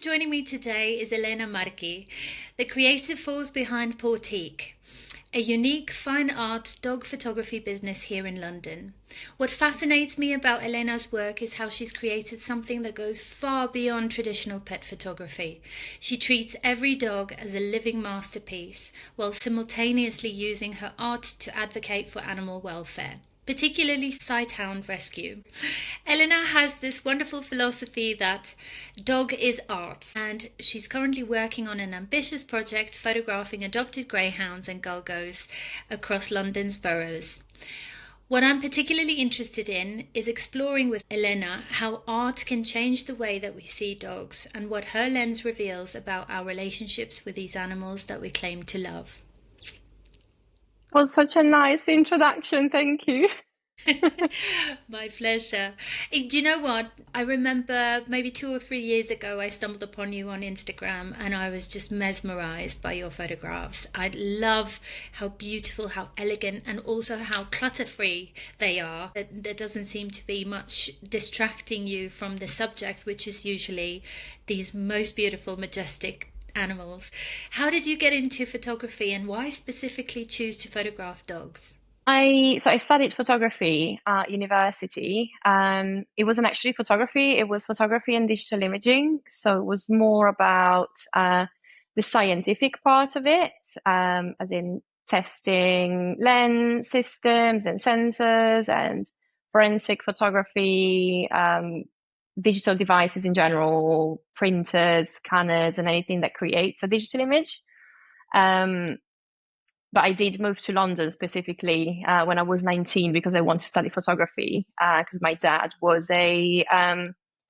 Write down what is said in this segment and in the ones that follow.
Joining me today is Elena Marchi, the creative force behind Pawtiqe, a unique fine art dog photography business here in London. What fascinates me about Elena's work is how she's created something that goes far beyond traditional pet photography. She treats every dog as a living masterpiece while simultaneously using her art to advocate for animal welfare, particularly sighthound rescue. Elena has this wonderful philosophy that dog is art, and she's currently working on an ambitious project photographing adopted greyhounds and galgos across London's boroughs. What I'm particularly interested in is exploring with Elena how art can change the way that we see dogs and what her lens reveals about our relationships with these animals that we claim to love. Was such a nice introduction. Thank you. My pleasure. Do you know what? I remember maybe 2 or 3 years ago, I stumbled upon you on Instagram and I was just mesmerized by your photographs. I love how beautiful, how elegant, and also how clutter-free they are. There doesn't seem to be much distracting you from the subject, which is usually these most beautiful, majestic animals. How did you get into photography and why specifically choose to photograph dogs? I studied photography at university. It wasn't actually photography, it was photography and digital imaging. So it was more about the scientific part of it, as in testing lens systems and sensors and forensic photography, digital devices in general, printers, scanners, and anything that creates a digital image. Um, but I did move to London specifically when I was 19 because I wanted to study photography because my dad was a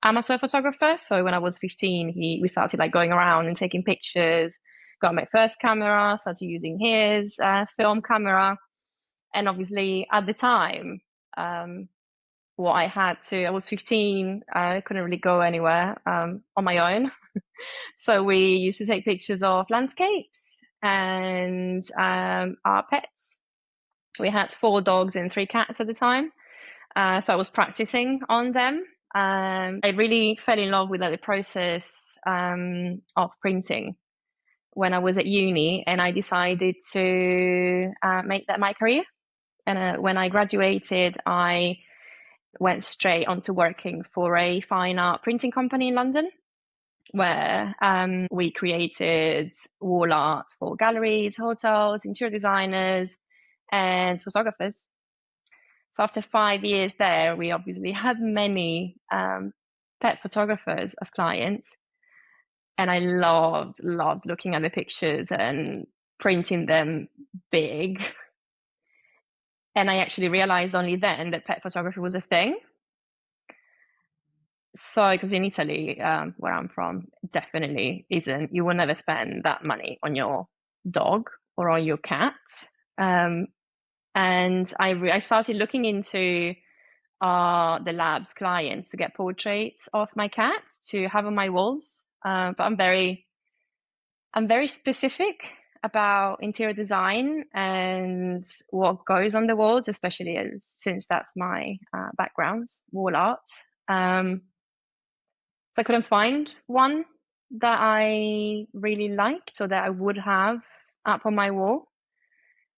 amateur photographer. So when I was 15, we started like going around and taking pictures. Got my first camera, started using his film camera, and obviously at the time, what I was 15, I couldn't really go anywhere on my own. So we used to take pictures of landscapes and our pets. We had 4 dogs and 3 cats at the time. So I was practicing on them. I really fell in love with the process of printing when I was at uni, and I decided to make that my career. And when I graduated, I went straight onto working for a fine art printing company in London, where we created wall art for galleries, hotels, interior designers, and photographers. So after 5 years there, we obviously had many pet photographers as clients, and I loved looking at the pictures and printing them big. And I actually realized only then that pet photography was a thing. So, because in Italy, where I'm from, definitely isn't. You will never spend that money on your dog or on your cat. Um, and I started looking into the lab's clients to get portraits of my cat to have on my walls. But I'm very specific about interior design and what goes on the walls, especially since that's my background, wall art. So I couldn't find one that I really liked or that I would have up on my wall.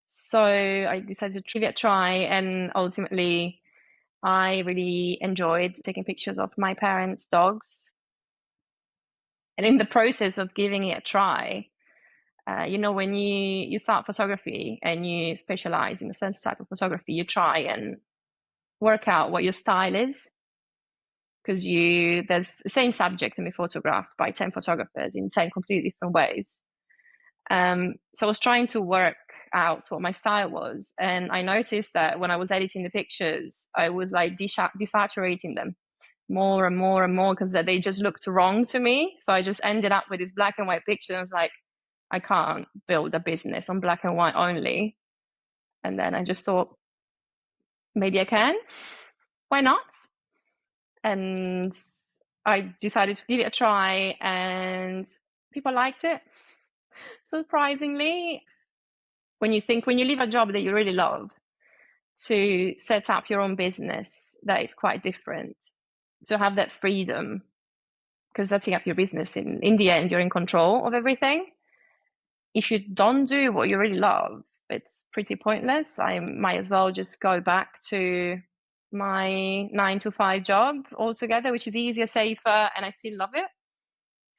So I decided to give it a try, and ultimately, I really enjoyed taking pictures of my parents' dogs. And in the process of giving it a try, when you start photography and you specialize in a certain type of photography, you try and work out what your style is, because there's the same subject can be photographed by 10 photographers in 10 completely different ways. So I was trying to work out what my style was, and I noticed that when I was editing the pictures, I was like desaturating them more and more and more because they just looked wrong to me. So I just ended up with this black and white picture, and I was like, I can't build a business on black and white only. And then I just thought, maybe I can. Why not? And I decided to give it a try, and people liked it, surprisingly. When you leave a job that you really love to set up your own business, that is quite different. To have that freedom because setting up your business in India and you're in control of everything, if you don't do what you really love, it's pretty pointless. I might as well just go back to my 9 to 5 job altogether, which is easier, safer, and I still love it.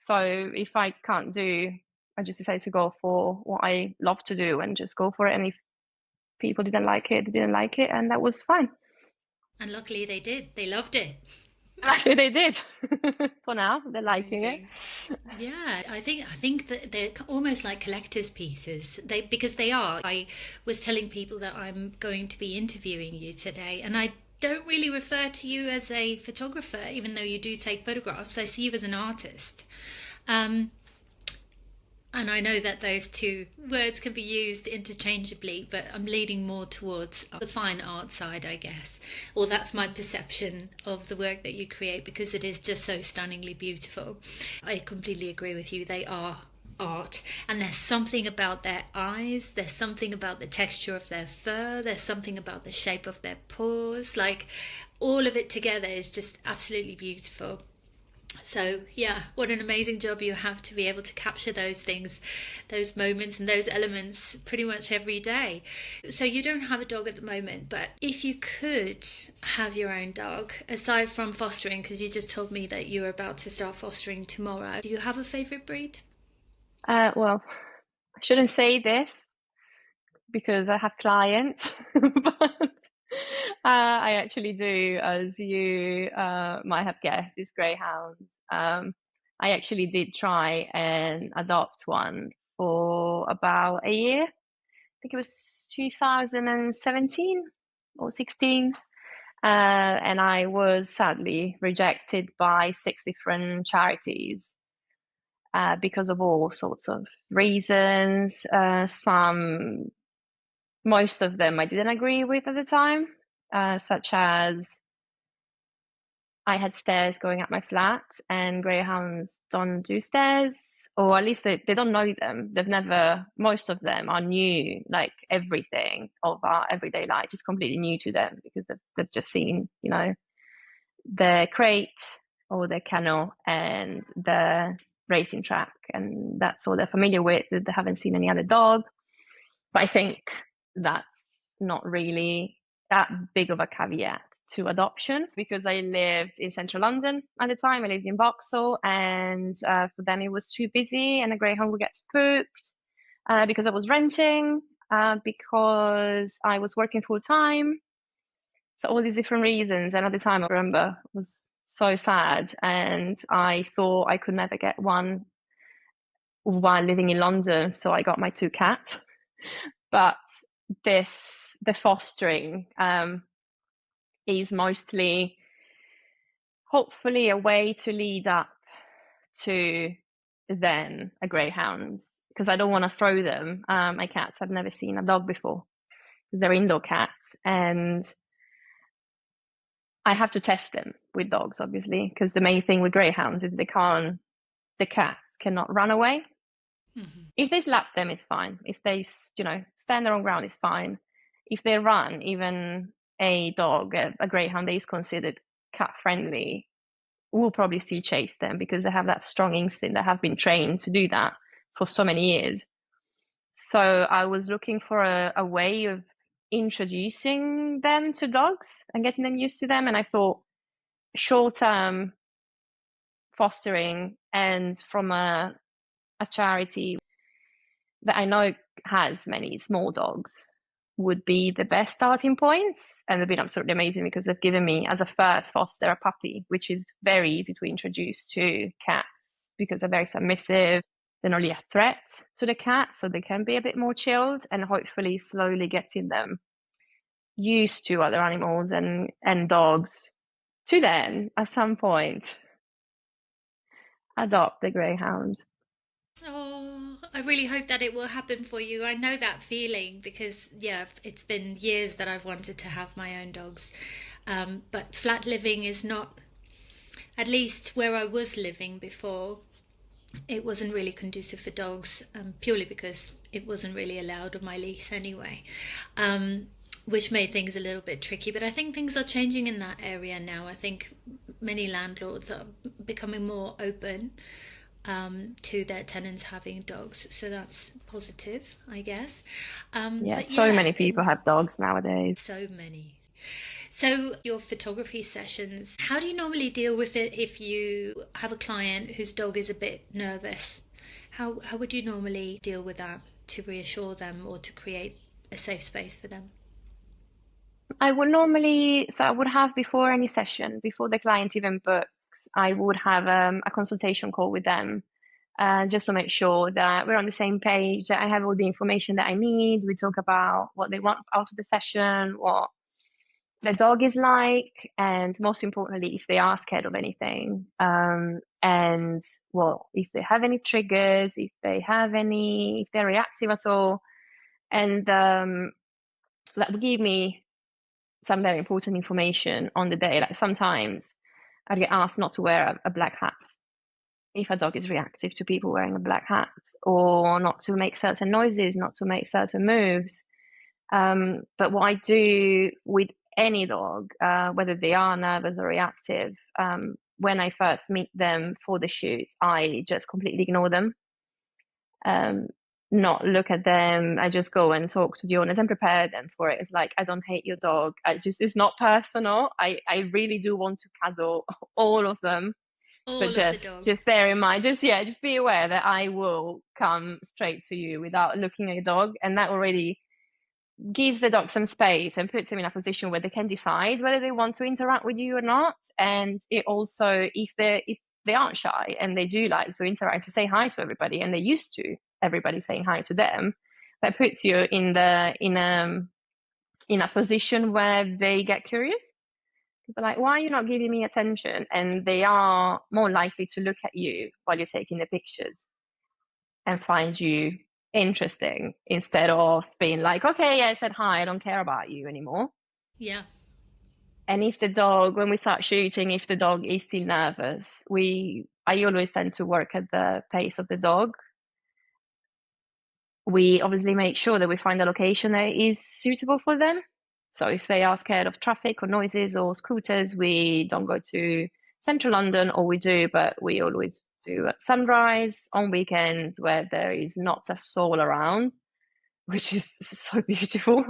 So if I can't do, I just decided to go for what I love to do and just go for it. And if people didn't like it, they didn't like it, and that was fine. And luckily they did. They loved it. Actually, they did. For now, they're liking it. Amazing. Yeah, I think that they're almost like collector's pieces. Because they are. I was telling people that I'm going to be interviewing you today, and I don't really refer to you as a photographer, even though you do take photographs. I see you as an artist. And I know that those two words can be used interchangeably, but I'm leaning more towards the fine art side, I guess. Or that's my perception of the work that you create, because it is just so stunningly beautiful. I completely agree with you. They are art, and there's something about their eyes, there's something about the texture of their fur, there's something about the shape of their paws. Like, all of it together is just absolutely beautiful. So yeah, what an amazing job you have to be able to capture those things, those moments and those elements pretty much every day. So you don't have a dog at the moment, but if you could have your own dog, aside from fostering, because you just told me that you're about to start fostering tomorrow, do you have a favourite breed? Well, I shouldn't say this because I have clients, but I actually do, as you might have guessed, is greyhounds. I actually did try and adopt one for about a year. I think it was 2017 or 16. And I was sadly rejected by 6 different charities because of all sorts of reasons. Most of them I didn't agree with at the time, such as I had stairs going up my flat, and greyhounds don't do stairs, or at least they don't know them. They've never, most of them are new, like everything of our everyday life is completely new to them because they've just seen, the crate or the kennel and the racing track, and that's all they're familiar with. They haven't seen any other dog. But I think that's not really that big of a caveat to adoption, because I lived in central London at the time. I lived in Vauxhall, and for them it was too busy, and a greyhound would get spooked because I was renting, because I was working full time. So all these different reasons. And at the time, I remember, it was so sad, and I thought I could never get one while living in London, so I got my 2 cats. But the fostering is mostly, hopefully, a way to lead up to then a greyhound, because I don't want to throw them. My cats have never seen a dog before because they're indoor cats, and I have to test them with dogs, obviously, because the main thing with greyhounds is the cats cannot run away. Mm-hmm. If they slap them, it's fine. If they, stand their own ground, it's fine. If they run, even a dog, a greyhound that is considered cat friendly, will probably still chase them because they have that strong instinct. They have been trained to do that for so many years. So I was looking for a way of introducing them to dogs and getting them used to them. And I thought short-term fostering, and from a charity that I know has many small dogs, would be the best starting points. And they've been absolutely amazing because they've given me, as a first foster, a puppy, which is very easy to introduce to cats because they're very submissive. They're not really a threat to the cat, so they can be a bit more chilled, and hopefully slowly getting them used to other animals and dogs to then, at some point, adopt the greyhound. Oh, I really hope that it will happen for you. I know that feeling because, yeah, it's been years that I've wanted to have my own dogs. But flat living is not, at least where I was living before, it wasn't really conducive for dogs, purely because it wasn't really allowed on my lease anyway. which made things a little bit tricky. But I think things are changing in that area now. I think many landlords are becoming more open to their tenants having dogs, so that's positive, I guess. Yeah, But so yeah, many people have dogs nowadays. so many. So, your photography sessions, how do you normally deal with it if you have a client whose dog is a bit nervous? How would you normally deal with that to reassure them or to create a safe space for them? I would normally, so I would have before any session, before the client even books, I would have a consultation call with them, just to make sure that we're on the same page, that I have all the information that I need. We talk about what they want out of the session, what the dog is like, and most importantly, if they are scared of anything, and well, if they have any triggers, if they're reactive at all, and so that would give me some very important information on the day. Like sometimes I'd get asked not to wear a black hat if a dog is reactive to people wearing a black hat, or not to make certain noises, not to make certain moves. But what I do with any dog, whether they are nervous or reactive, when I first meet them for the shoot, I just completely ignore them, um, not look at them. I just go and talk to the owners and prepare them for it. It's like, I don't hate your dog. It's not personal. I really do want to cuddle all of them, but All of the just dogs. bear in mind, just be aware that I will come straight to you without looking at your dog, and that already gives the dog some space and puts them in a position where they can decide whether they want to interact with you or not. And it also, if they aren't shy and they do like to interact, to say hi to everybody, and they're used to everybody saying hi to them, that puts you in a position where they get curious. They're like, why are you not giving me attention? And they are more likely to look at you while you're taking the pictures and find you interesting, instead of being like, okay, yeah, I said hi, I don't care about you anymore. Yeah. And if the dog, when we start shooting, if the dog is still nervous, I always tend to work at the pace of the dog. We obviously make sure that we find a location that is suitable for them. So if they are scared of traffic or noises or scooters, we don't go to central London, or we do, but we always do at sunrise on weekends where there is not a soul around, which is so beautiful.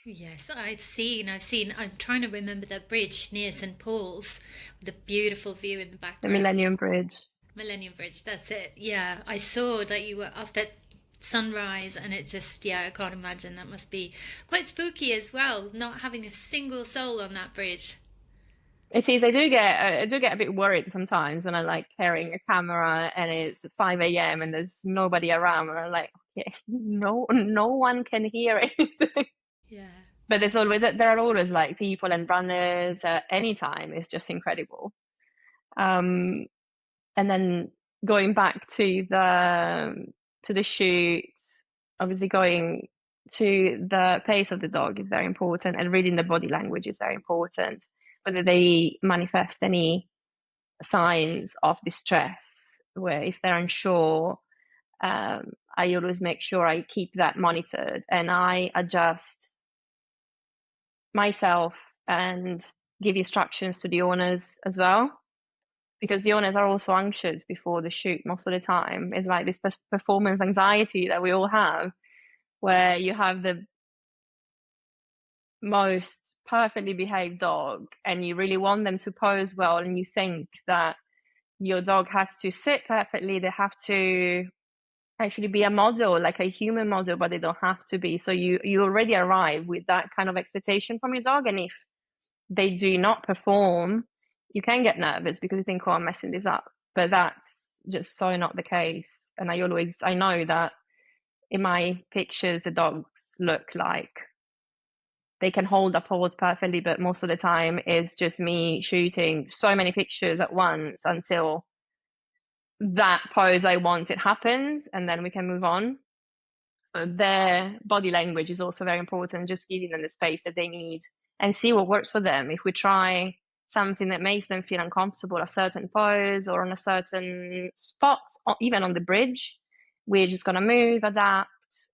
Yes, I've seen. I'm trying to remember that bridge near St. Paul's with a beautiful view in the The background. Millennium Bridge. Millennium Bridge, that's it. Yeah, I saw that you were up at sunrise, and it just, yeah, I can't imagine. That must be quite spooky as well, not having a single soul on that bridge. It is. I do get a bit worried sometimes when I like carrying a camera and it's 5 a.m. and there's nobody around, and I'm like, okay, no one can hear anything. Yeah. But there are always like people and runners at any time. It's just incredible. Um, and then going back to the shoot, obviously going to the pace of the dog is very important, and reading the body language is very important. Whether they manifest any signs of distress, where if they're unsure, I always make sure I keep that monitored, and I adjust myself and give instructions to the owners as well, because the owners are also anxious before the shoot most of the time. It's like this performance anxiety that we all have, where you have the most perfectly behaved dog and you really want them to pose well, and you think that your dog has to sit perfectly, they have to actually be a model, like a human model, but they don't have to be. So you already arrive with that kind of expectation from your dog, and if they do not perform, you can get nervous because you think, oh, I'm messing this up. But that's just so not the case. And I know that in my pictures, the dogs look like they can hold a pose perfectly, but most of the time it's just me shooting so many pictures at once until that pose I want it happens, and then we can move on. So their body language is also very important, just giving them the space that they need and see what works for them. If we try something that makes them feel uncomfortable, a certain pose or on a certain spot, or even on the bridge, we're just going to move, adapt,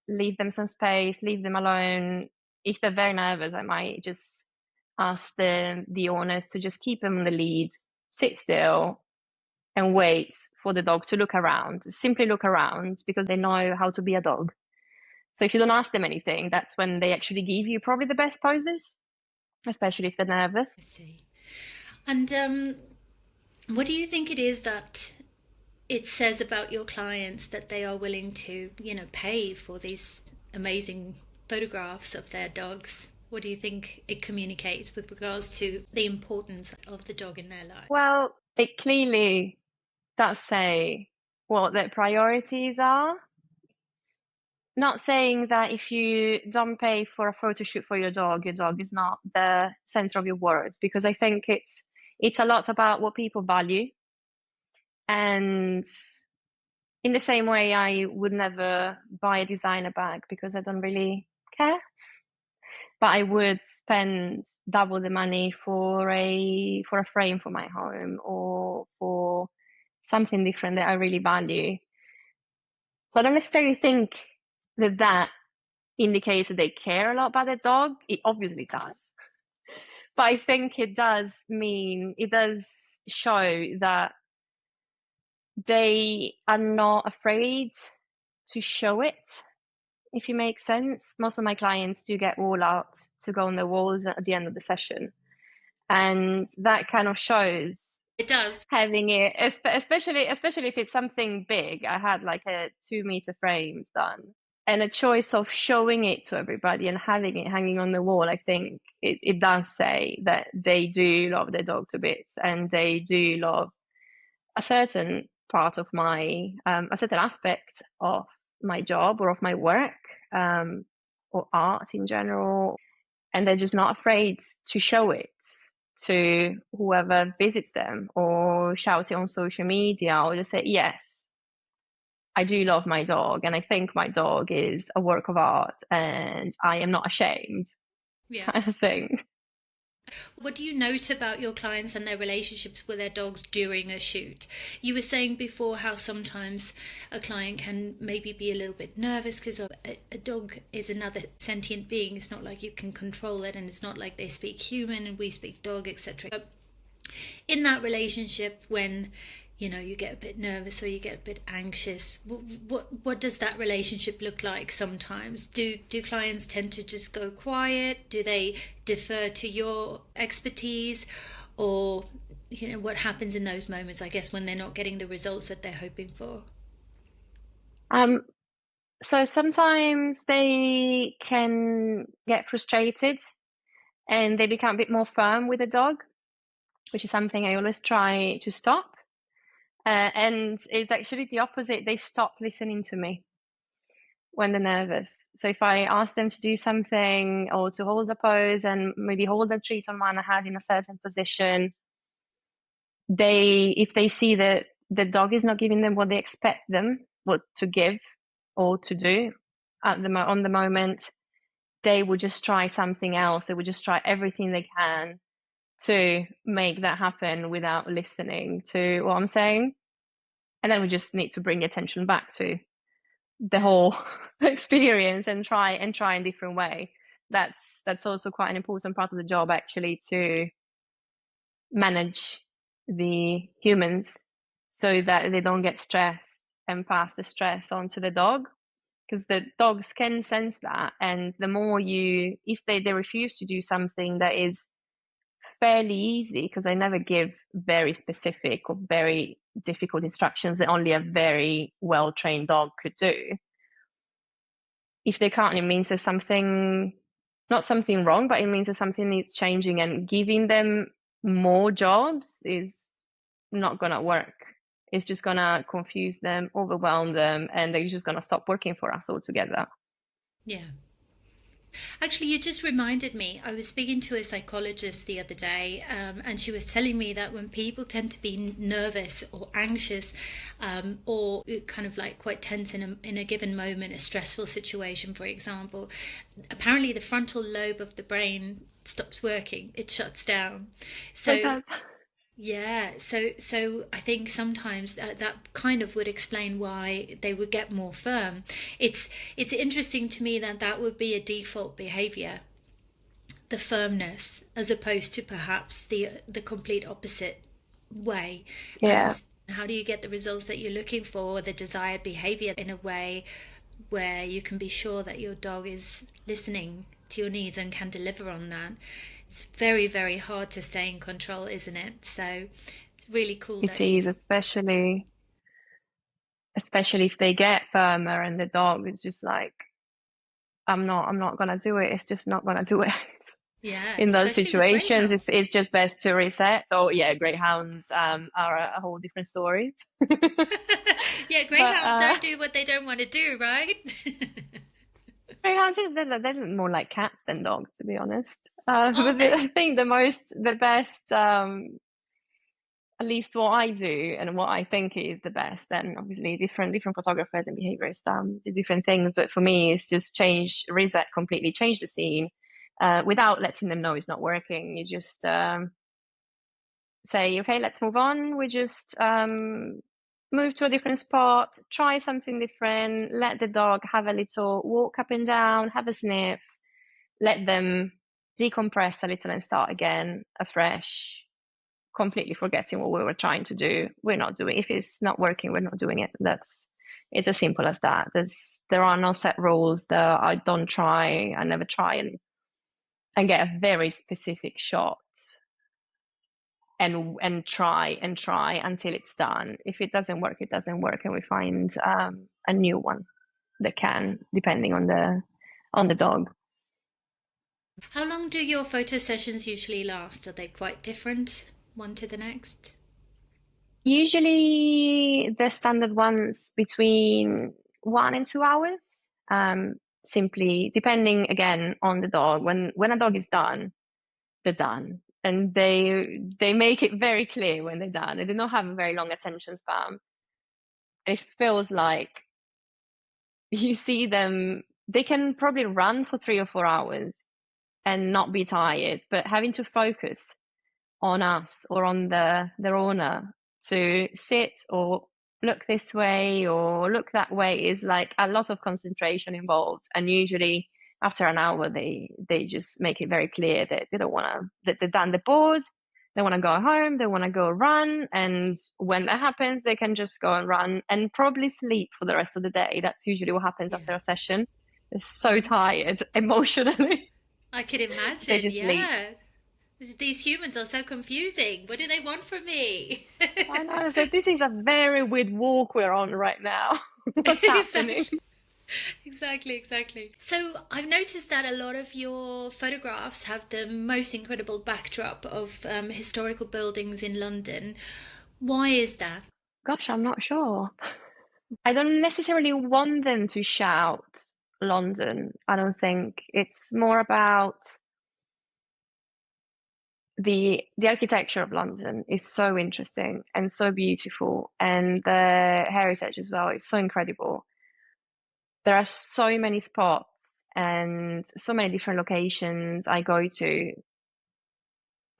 leave them some space, leave them alone. if they're very nervous, I might just ask the owners to just keep them on the lead, sit still, and wait for the dog to look around. Simply look around, because they know how to be a dog. So if you don't ask them anything, that's when they actually give you probably the best poses, especially if they're nervous. I see. And what do you think it is that it says about your clients that they are willing to, pay for these amazing photographs of their dogs? What do you think it communicates with regards to the importance of the dog in their life? Well, it clearly does say what their priorities are. Not saying that if you don't pay for a photo shoot for your dog is not the center of your world, because I think it's a lot about what people value. And in the same way, I would never buy a designer bag because I don't really care. But I would spend double the money for a frame for my home, or for something different that I really value. So I don't necessarily think that indicates that they care a lot about their dog. It obviously does. But I think it does show that they are not afraid to show it, if it makes sense. Most of my clients do get wall art to go on the walls at the end of the session. And that kind of shows. It does. Having it, especially if it's something big. I had like a 2-meter frame done, and a choice of showing it to everybody and having it hanging on the wall. I think it does say that they do love their dog to bits, and they do love a certain part of a certain aspect of my job or of my work, or art in general. And they're just not afraid to show it to whoever visits them, or shout it on social media, or just say, yes, I do love my dog, and I think my dog is a work of art, and I am not ashamed. Yeah. Kind of thing. What do you note about your clients and their relationships with their dogs during a shoot? You were saying before how sometimes a client can maybe be a little bit nervous because a dog is another sentient being. It's not like you can control it, and it's not like they speak human and we speak dog, etc. But in that relationship, when you get a bit nervous or you get a bit anxious, what does that relationship look like sometimes? Do clients tend to just go quiet? Do they defer to your expertise? Or what happens in those moments, I guess, when they're not getting the results that they're hoping for? So sometimes they can get frustrated and they become a bit more firm with the dog, which is something I always try to stop. And it's actually the opposite. They stop listening to me when they're nervous. So if I ask them to do something, or to hold a pose and maybe hold a treat on one hand in a certain position, if they see that the dog is not giving them what they expect them to give or to do on the moment, they would just try something else. They would just try everything they can to make that happen without listening to what I'm saying. And then we just need to bring the attention back to the whole experience and try in a different way. That's also quite an important part of the job, actually, to manage the humans so that they don't get stressed and pass the stress on to the dog, because the dogs can sense that. And the more if they refuse to do something that is fairly easy, because I never give very specific or very difficult instructions that only a very well-trained dog could do. If they can't, it means there's not something wrong, but it means there's something needs changing, and giving them more jobs is not gonna work. It's just gonna confuse them, overwhelm them, and they're just gonna stop working for us altogether. Yeah. Actually, you just reminded me. I was speaking to a psychologist the other day, and she was telling me that when people tend to be nervous or anxious, or kind of like quite tense in a given moment, a stressful situation, for example, apparently the frontal lobe of the brain stops working. It shuts down. So. Yeah, so I think sometimes that kind of would explain why they would get more firm. It's interesting to me that would be a default behavior the firmness as opposed to perhaps the complete opposite way. Yeah, And how do you get the results that you're looking for, the desired behavior in a way where you can be sure that your dog is listening to your needs and can deliver on that? It's very, very hard to stay in control, isn't it? So it's really cool it that you. is, especially if they get firmer and the dog is just like, I'm not gonna do it. It's just not gonna do it. Yeah, In those especially with situations, greyhounds. it's just best to reset. Oh yeah, greyhounds are a whole different story. Yeah, But greyhounds don't do what they don't want to do, right? greyhounds they're more like cats than dogs, to be honest. Are I they? think the best, at least what I do and what I think is the best. Then obviously different photographers and behaviorists do different things. But for me, it's just reset completely, change the scene, without letting them know it's not working. You just say, okay, let's move on. We just move to a different spot, try something different, let the dog have a little walk up and down, have a sniff, let them decompress a little and start again afresh, completely forgetting what we were trying to do. We're not doing, if it's not working, we're not doing it. It's as simple as that. There are no set rules that I never try and get a very specific shot and try until it's done. If it doesn't work, it doesn't work, and we find a new one that can, depending on the dog. How long do your photo sessions usually last? Are they quite different one to the next? Usually, the standard ones between 1 and 2 hours. Um, Simply depending again on the dog. When a dog is done, they're done, and they make it very clear when they're done. They do not have a very long attention span. It feels like you see them. They can probably run for 3 or 4 hours and not be tired, but having to focus on us or on their owner to sit or look this way or look that way is like a lot of concentration involved. And usually after an hour, they just make it very clear that they don't want to, that they're done, the board, they want to go home, they want to go run. And when that happens, they can just go and run and probably sleep for the rest of the day. That's usually what happens Yeah. after a session. They're so tired emotionally. I could They imagine, just sleep. yeah. These humans are so confusing. What do they want from me? I know. So this is a very weird walk we're on right now. What's happening? Exactly. Exactly, exactly. So I've noticed that a lot of your photographs have the most incredible backdrop of historical buildings in London. Why is that? Gosh, I'm not sure. I don't necessarily want them to shout London. I don't think it's more about the architecture of London is so interesting and so beautiful, and the heritage as well is so incredible. There are so many spots and so many different locations I go to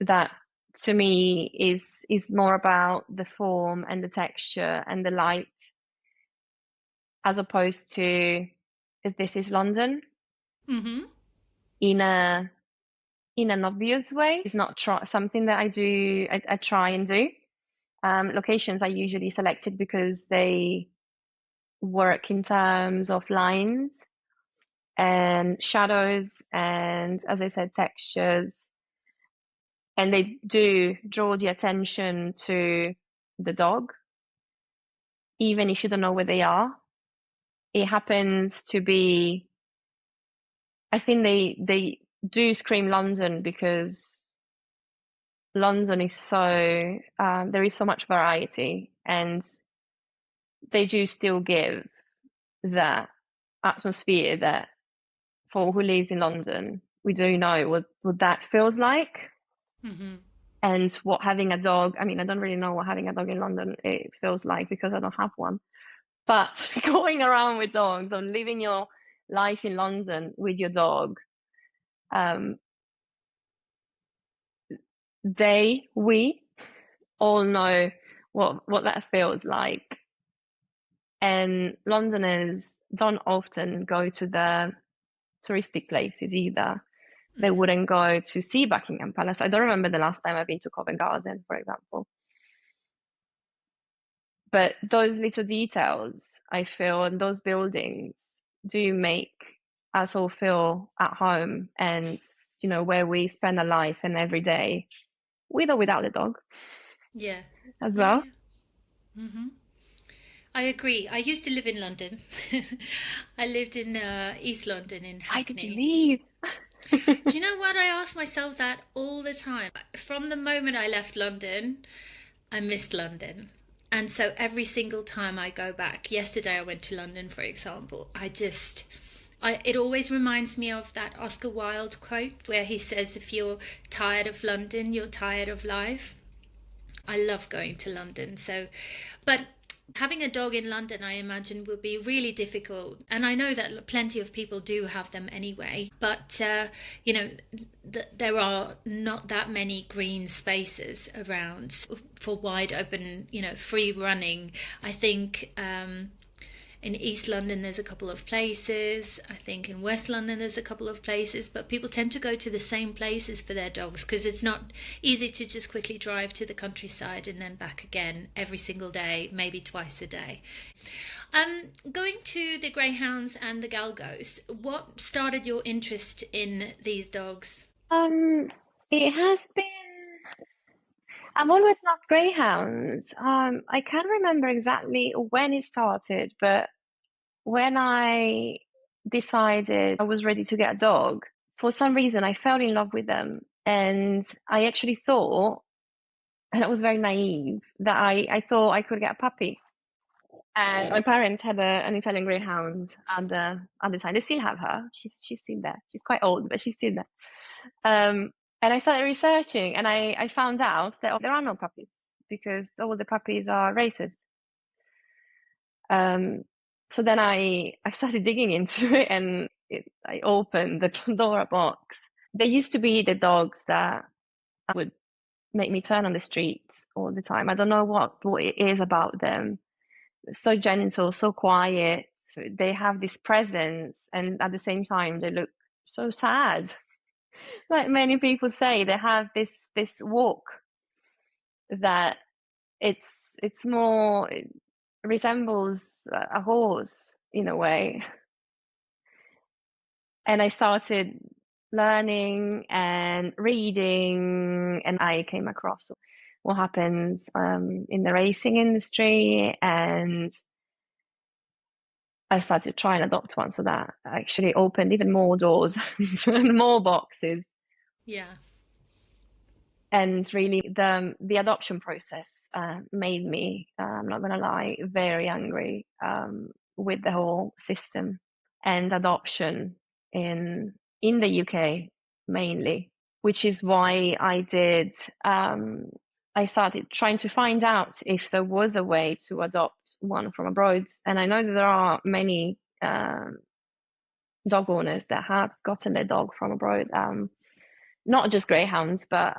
that to me is more about the form and the texture and the light as opposed to if this is London Mm-hmm. in a in an obvious way. It's not something that I try and do. Locations are usually selected because they work in terms of lines and shadows and, as I said, textures, and they do draw the attention to the dog, even if you don't know where they are. It happens to be, I think they do scream London because London is so, there is so much variety, and they do still give that atmosphere that for who lives in London, we do know what that feels like. Mm-hmm. And what having a dog, I mean, I don't really know what having a dog in London it feels like because I don't have one. But going around with dogs or living your life in London with your dog, um, we all know what that feels like. And Londoners don't often go to the touristic places either. They wouldn't go to see Buckingham Palace. I don't remember the last time I've been to Covent Garden, for example. But those little details, I feel, and those buildings do make us all feel at home, and where we spend our life and every day, with or without the dog, Yeah. as Yeah, well. yeah. I agree. I used to live in London. I lived in East London in Why did you Hackney. leave? Do you know what? I ask myself that all the time. From the moment I left London, I missed London. And so every single time I go back, yesterday I went to London, for example, it always reminds me of that Oscar Wilde quote where he says, if you're tired of London, you're tired of life. I love going to London. So, but having a dog in London, I imagine, will be really difficult. And I know that plenty of people do have them anyway. But, there are not that many green spaces around for wide open, free running. I think in East London, there's a couple of places. I think in West London, there's a couple of places. But people tend to go to the same places for their dogs because it's not easy to just quickly drive to the countryside and then back again every single day, maybe twice a day. Going to the greyhounds and the galgos, what started your interest in these dogs? It has been. I've always loved greyhounds. I can't remember exactly when it started, but when I decided I was ready to get a dog, for some reason I fell in love with them. And I actually thought, and I was very naive, that I thought I could get a puppy. And my parents had an Italian greyhound at the time. They still have her. She's still there. She's quite old, but she's still there. And I started researching, and I found out that there are no puppies because all the puppies are racers. So then I started digging into it, and I opened the Pandora box. There used to be the dogs that would make me turn on the streets all the time. I don't know what it is about them. So gentle, so quiet. So they have this presence, and at the same time, they look so sad. Like many people say, they have this walk that it's more, it resembles a horse in a way. And I started learning and reading, and I came across what happens in the racing industry, and I started to try and adopt one. So that actually opened even more doors and more boxes. Yeah. And really, the adoption process made me, I'm not gonna lie, very angry with the whole system and adoption in the UK mainly, which is why I started trying to find out if there was a way to adopt one from abroad. And I know that there are many dog owners that have gotten their dog from abroad, not just greyhounds, but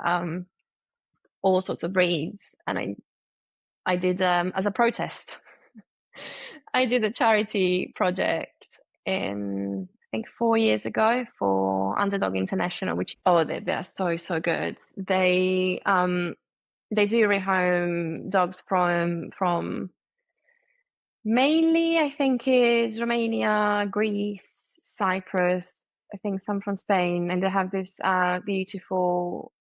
all sorts of breeds. And I did, as a protest, I did a charity project in, I think, 4 years ago for Underdog International, which, they're so good. They do rehome dogs from mainly, I think, is Romania, Greece, Cyprus, I think some from Spain, and they have this beautiful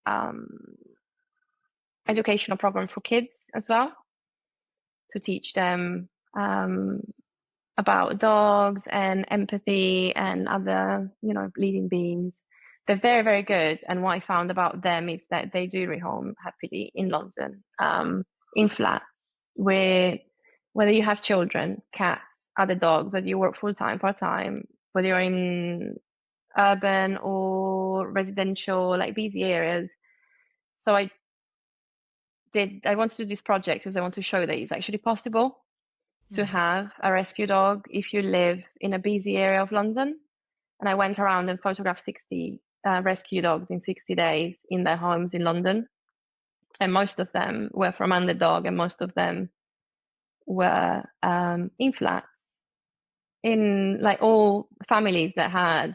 educational program for kids as well, to teach them about dogs and empathy and other, leading beings. They're very, very good. And what I found about them is that they do rehome happily in London, in flats, where whether you have children, cats, other dogs, whether you work full-time, part-time, whether you're in urban or residential, like busy areas. So I want to do this project because I want to show that it's actually possible to have a rescue dog if you live in a busy area of London. And I went around and photographed 60 rescue dogs in 60 days in their homes in London. And most of them were from Underdog, and most of them were in flats, in like all families that had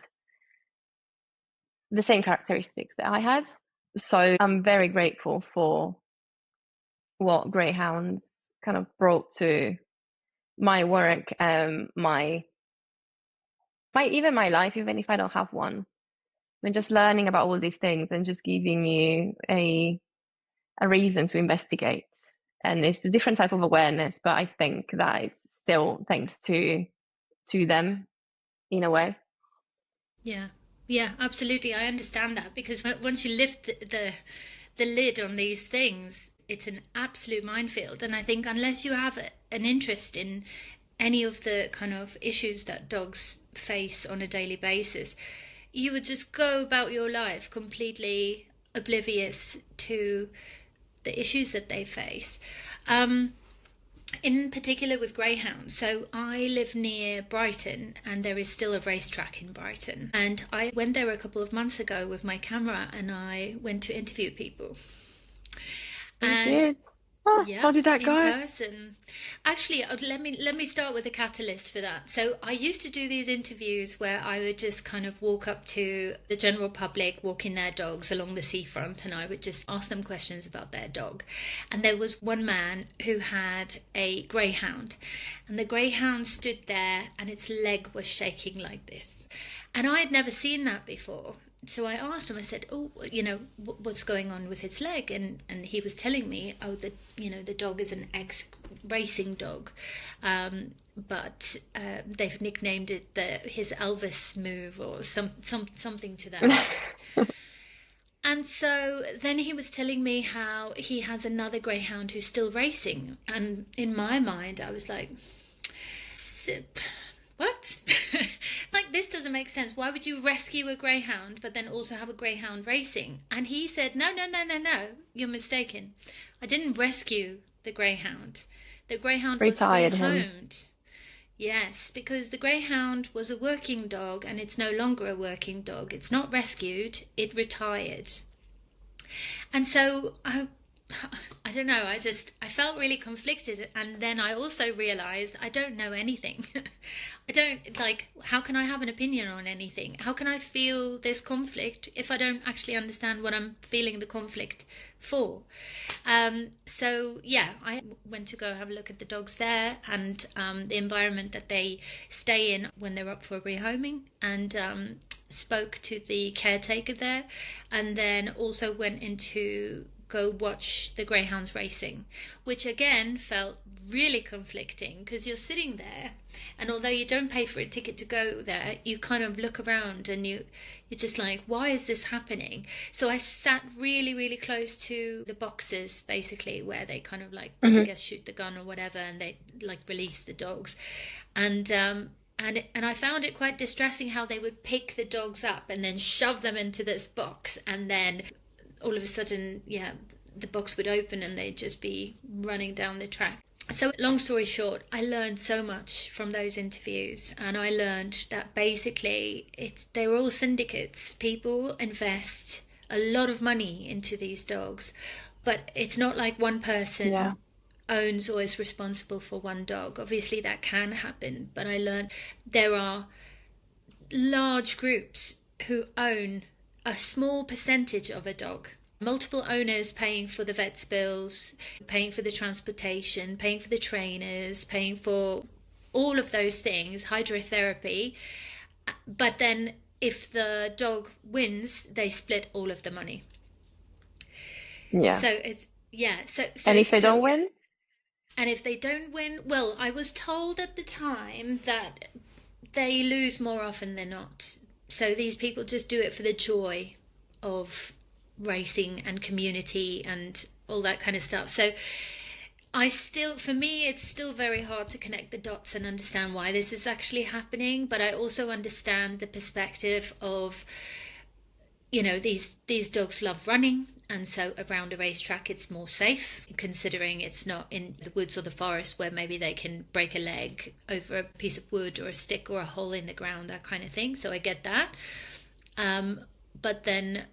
the same characteristics that I had. So I'm very grateful for what greyhounds kind of brought to my work, even my life, even if I don't have one. And just learning about all these things and just giving you a reason to investigate. And it's a different type of awareness, but I think that it's still thanks to them in a way. Yeah, absolutely. I understand that, because once you lift the lid on these things, it's an absolute minefield. And I think unless you have an interest in any of the kind of issues that dogs face on a daily basis, you would just go about your life completely oblivious to the issues that they face. In particular with greyhounds. So I live near Brighton, and there is still a racetrack in Brighton. And I went there a couple of months ago with my camera, and I went to interview people. And yeah, how did that go? in person. Actually, let me start with a catalyst for that. So I used to do these interviews where I would just kind of walk up to the general public walking their dogs along the seafront, and I would just ask them questions about their dog. And there was one man who had a greyhound, and the greyhound stood there and its leg was shaking like this. And I had never seen that before. So I asked him, I said, oh, what's going on with its leg? And he was telling me, oh, the dog is an ex-racing dog. But they've nicknamed it his Elvis move, or something to that effect. And so then he was telling me how he has another greyhound who's still racing. And in my mind, I was like, what? Like, this doesn't make sense. Why would you rescue a greyhound but then also have a greyhound racing? And he said, no, you're mistaken. I didn't rescue the greyhound. The greyhound was rehomed. Yes, because the greyhound was a working dog, and it's no longer a working dog. It's not rescued, it retired. And so I don't know, I felt really conflicted. And then I also realized I don't know anything. I don't, how can I have an opinion on anything? How can I feel this conflict if I don't actually understand what I'm feeling the conflict for? So yeah, I went to go have a look at the dogs there, and the environment that they stay in when they're up for rehoming, and spoke to the caretaker there, and then also went into go watch the greyhounds racing, which again felt really conflicting, because you're sitting there, and although you don't pay for a ticket to go there, you kind of look around and you're just like, why is this happening? So I sat really, really close to the boxes, basically, where they kind of I guess shoot the gun or whatever, and they release the dogs. And I found it quite distressing how they would pick the dogs up and then shove them into this box, and then all of a sudden, the box would open and they'd just be running down the track. So long story short, I learned so much from those interviews, and I learned that basically they're all syndicates. People invest a lot of money into these dogs, but it's not like one person owns or is responsible for one dog. Obviously that can happen, but I learned there are large groups who own a small percentage of a dog. Multiple owners paying for the vet's bills, paying for the transportation, paying for the trainers, paying for all of those things, hydrotherapy. But then if the dog wins, they split all of the money. Yeah. So it's, So and if they don't win? And if they don't win, well, I was told at the time that they lose more often than not. So these people just do it for the joy of racing and community and all that kind of stuff. So for me, it's still very hard to connect the dots and understand why this is actually happening. But I also understand the perspective of, these dogs love running. And so around a racetrack, it's more safe, considering it's not in the woods or the forest where maybe they can break a leg over a piece of wood or a stick or a hole in the ground, that kind of thing. So I get that. But then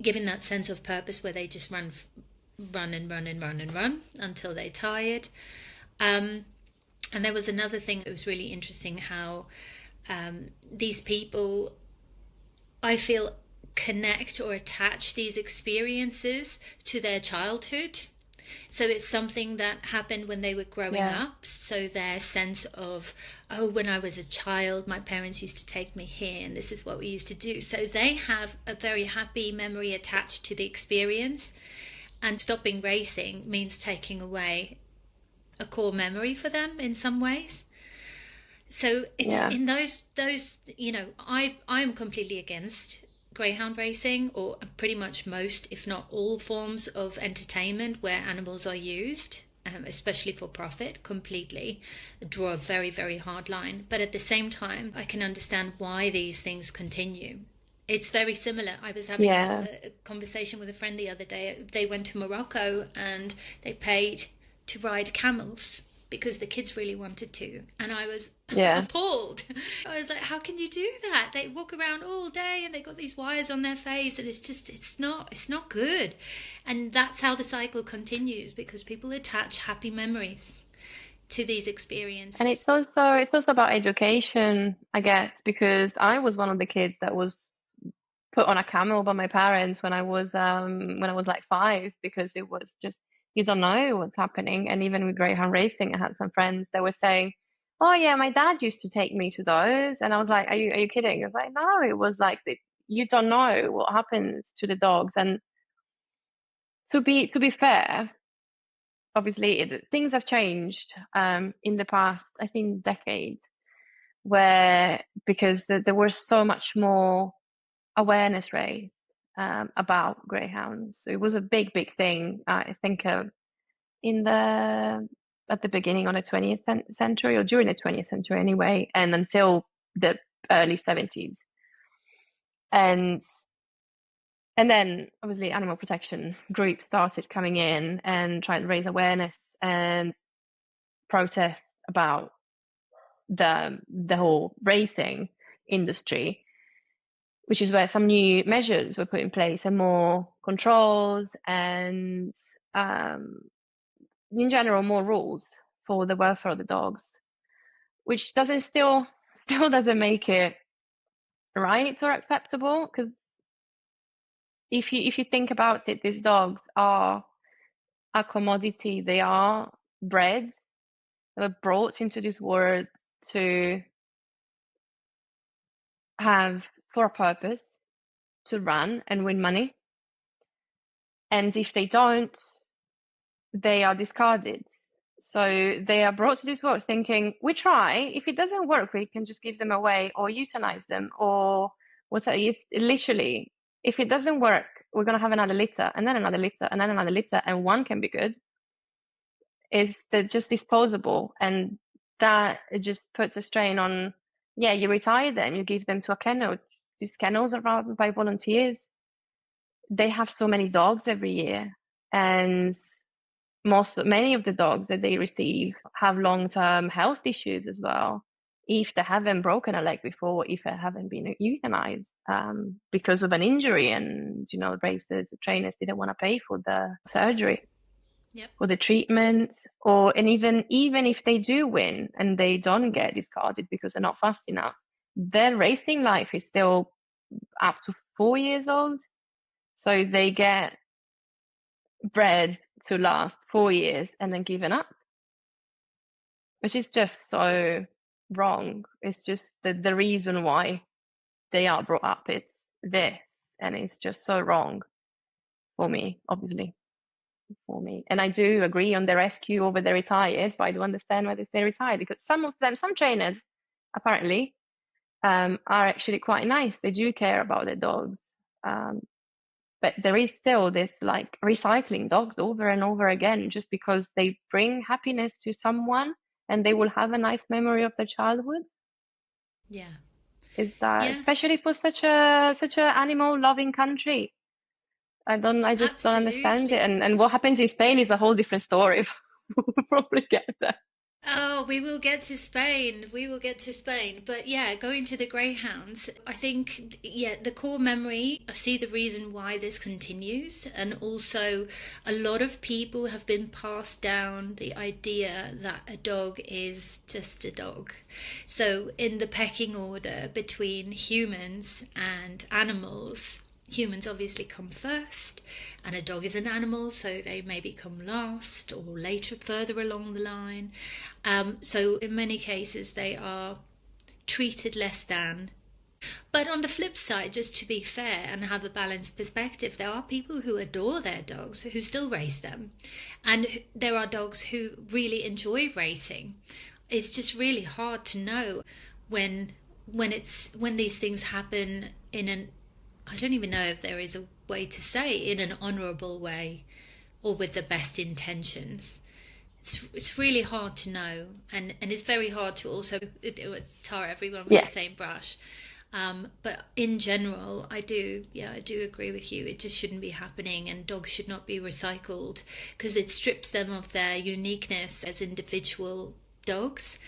giving that sense of purpose where they just run until they're tired. And there was another thing that was really interesting, how these people, I feel, connect or attach these experiences to their childhood. So it's something that happened when they were growing Yeah. up. So their sense of, oh, when I was a child, my parents used to take me here and this is what we used to do. So they have a very happy memory attached to the experience. And stopping racing means taking away a core memory for them in some ways. So it's Yeah. in those I'm completely against greyhound racing, or pretty much most, if not all, forms of entertainment where animals are used, especially for profit. Completely draw a very, very hard line. But at the same time, I can understand why these things continue. It's very similar. I was having Yeah. a conversation with a friend the other day. They went to Morocco and they paid to ride camels because the kids really wanted to. And I was Yeah. appalled. I was like, how can you do that? They walk around all day and they got these wires on their face, and it's not good. And that's how the cycle continues, because people attach happy memories to these And experiences. it's also about education, I guess, because I was one of the kids that was put on a camel by my parents when I was like 5, because it was just, you don't know what's happening. And even with greyhound racing, I had some friends that were saying, "Oh yeah, my dad used to take me to those," and I was like, "Are you kidding?" I was like, "No, it was like you don't know what happens to the dogs." And to be fair, obviously things have changed in the past, I think, decade, where because there was so much more awareness raised about greyhounds. So it was a big, big thing. I think in the at the beginning of the 20th century, or during the 20th century anyway, and until the early 70s. And and then obviously animal protection groups started coming in and trying to raise awareness and protest about the whole racing industry, which is where some new measures were put in place and more controls and in general more rules for the welfare of the dogs, which doesn't still doesn't make it right or acceptable, because if you think about it, these dogs are a commodity. They are bred, they were brought into this world to have, for a purpose, to run and win money. And if they don't, they are discarded. So they are brought to this world thinking, we try. If it doesn't work, we can just give them away or euthanize them or whatever. It's literally, if it doesn't work, we're going to have another litter and then another litter and then another litter, and one can be good. They're just disposable. And that it just puts a strain on, yeah, you retire them, you give them to a kennel. These kennels are run by volunteers. They have so many dogs every year. And many of the dogs that they receive have long-term health issues as well, if they haven't broken a leg before, if they haven't been euthanized because of an injury, and racers, trainers didn't want to pay for the surgery. Yep. For the treatment, and even if they do win and they don't get discarded because they're not fast enough, their racing life is still up to 4 years old, so they get bred to last 4 years and then given up, which is just so wrong. It's just the reason why they are brought up is this, and it's just so wrong for me, obviously, for me. And I do agree on the rescue over the retired, but I do understand why they say retired, because some trainers apparently are actually quite nice. They do care about their dogs. But there is still this like recycling dogs over and over again just because they bring happiness to someone and they will have a nice memory of their childhood. Yeah. Is that, Yeah. especially for such a animal loving country? I just don't understand it. Absolutely. And what happens in Spain is a whole different story. We'll probably get there. Oh, we will get to Spain. We will get to Spain. But yeah, going to the greyhounds, I think, yeah, the core memory, I see the reason why this continues. And also, a lot of people have been passed down the idea that a dog is just a dog. So, in the pecking order between humans and animals, humans obviously come first, and a dog is an animal, so they maybe come last or later, further along the line. So in many cases, they are treated less than. But on the flip side, just to be fair and have a balanced perspective, there are people who adore their dogs who still race them. And there are dogs who really enjoy racing. It's just really hard to know when these things happen in an, I don't even know if there is a way to say, in an honourable way or with the best intentions. It's really hard to know, and it's very hard to also tar everyone with the same brush. But in general, I do agree with you. It just shouldn't be happening, and dogs should not be recycled because it strips them of their uniqueness as individual dogs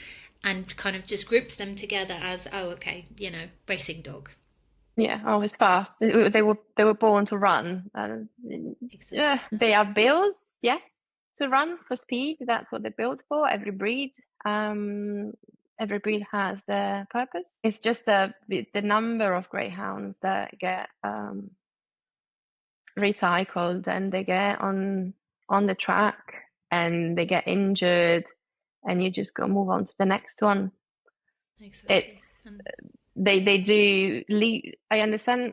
and kind of just groups them together as, oh, okay, racing dog. Yeah, always fast. They were born to run. Exactly. Yeah, they are built, yes, to run for speed. That's what they're built for. Every breed has their purpose. It's just the number of greyhounds that get recycled and they get on the track and they get injured, and you just go move on to the next one. Exactly. They do leave. I understand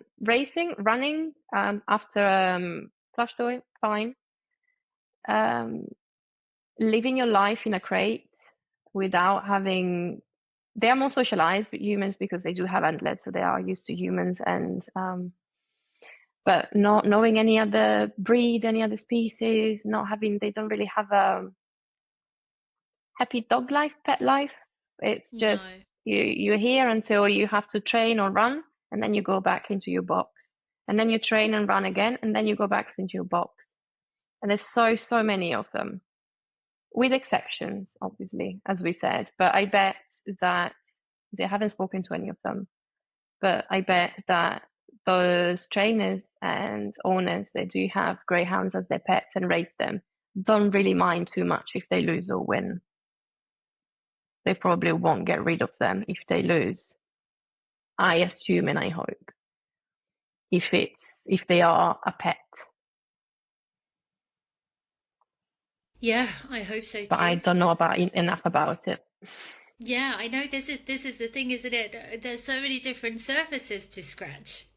running after flush toy, fine. Living your life in a crate without having, they are more socialized with humans because they do have antlers, so they are used to humans, and but not knowing any other breed, any other species, they don't really have a happy dog life, pet life. It's just you're here until you have to train or run, and then you go back into your box, and then you train and run again, and then you go back into your box. And there's so many of them, with exceptions, obviously, as we said. But I bet that I haven't spoken to any of them, but I bet that those trainers and owners that do have greyhounds as their pets and raise them don't really mind too much if they lose or win. They probably won't get rid of them if they lose, I assume and I hope, if they are a pet. Yeah, I hope so too. But I don't know enough about it. Yeah, I know this is the thing, isn't it? There's so many different surfaces to scratch.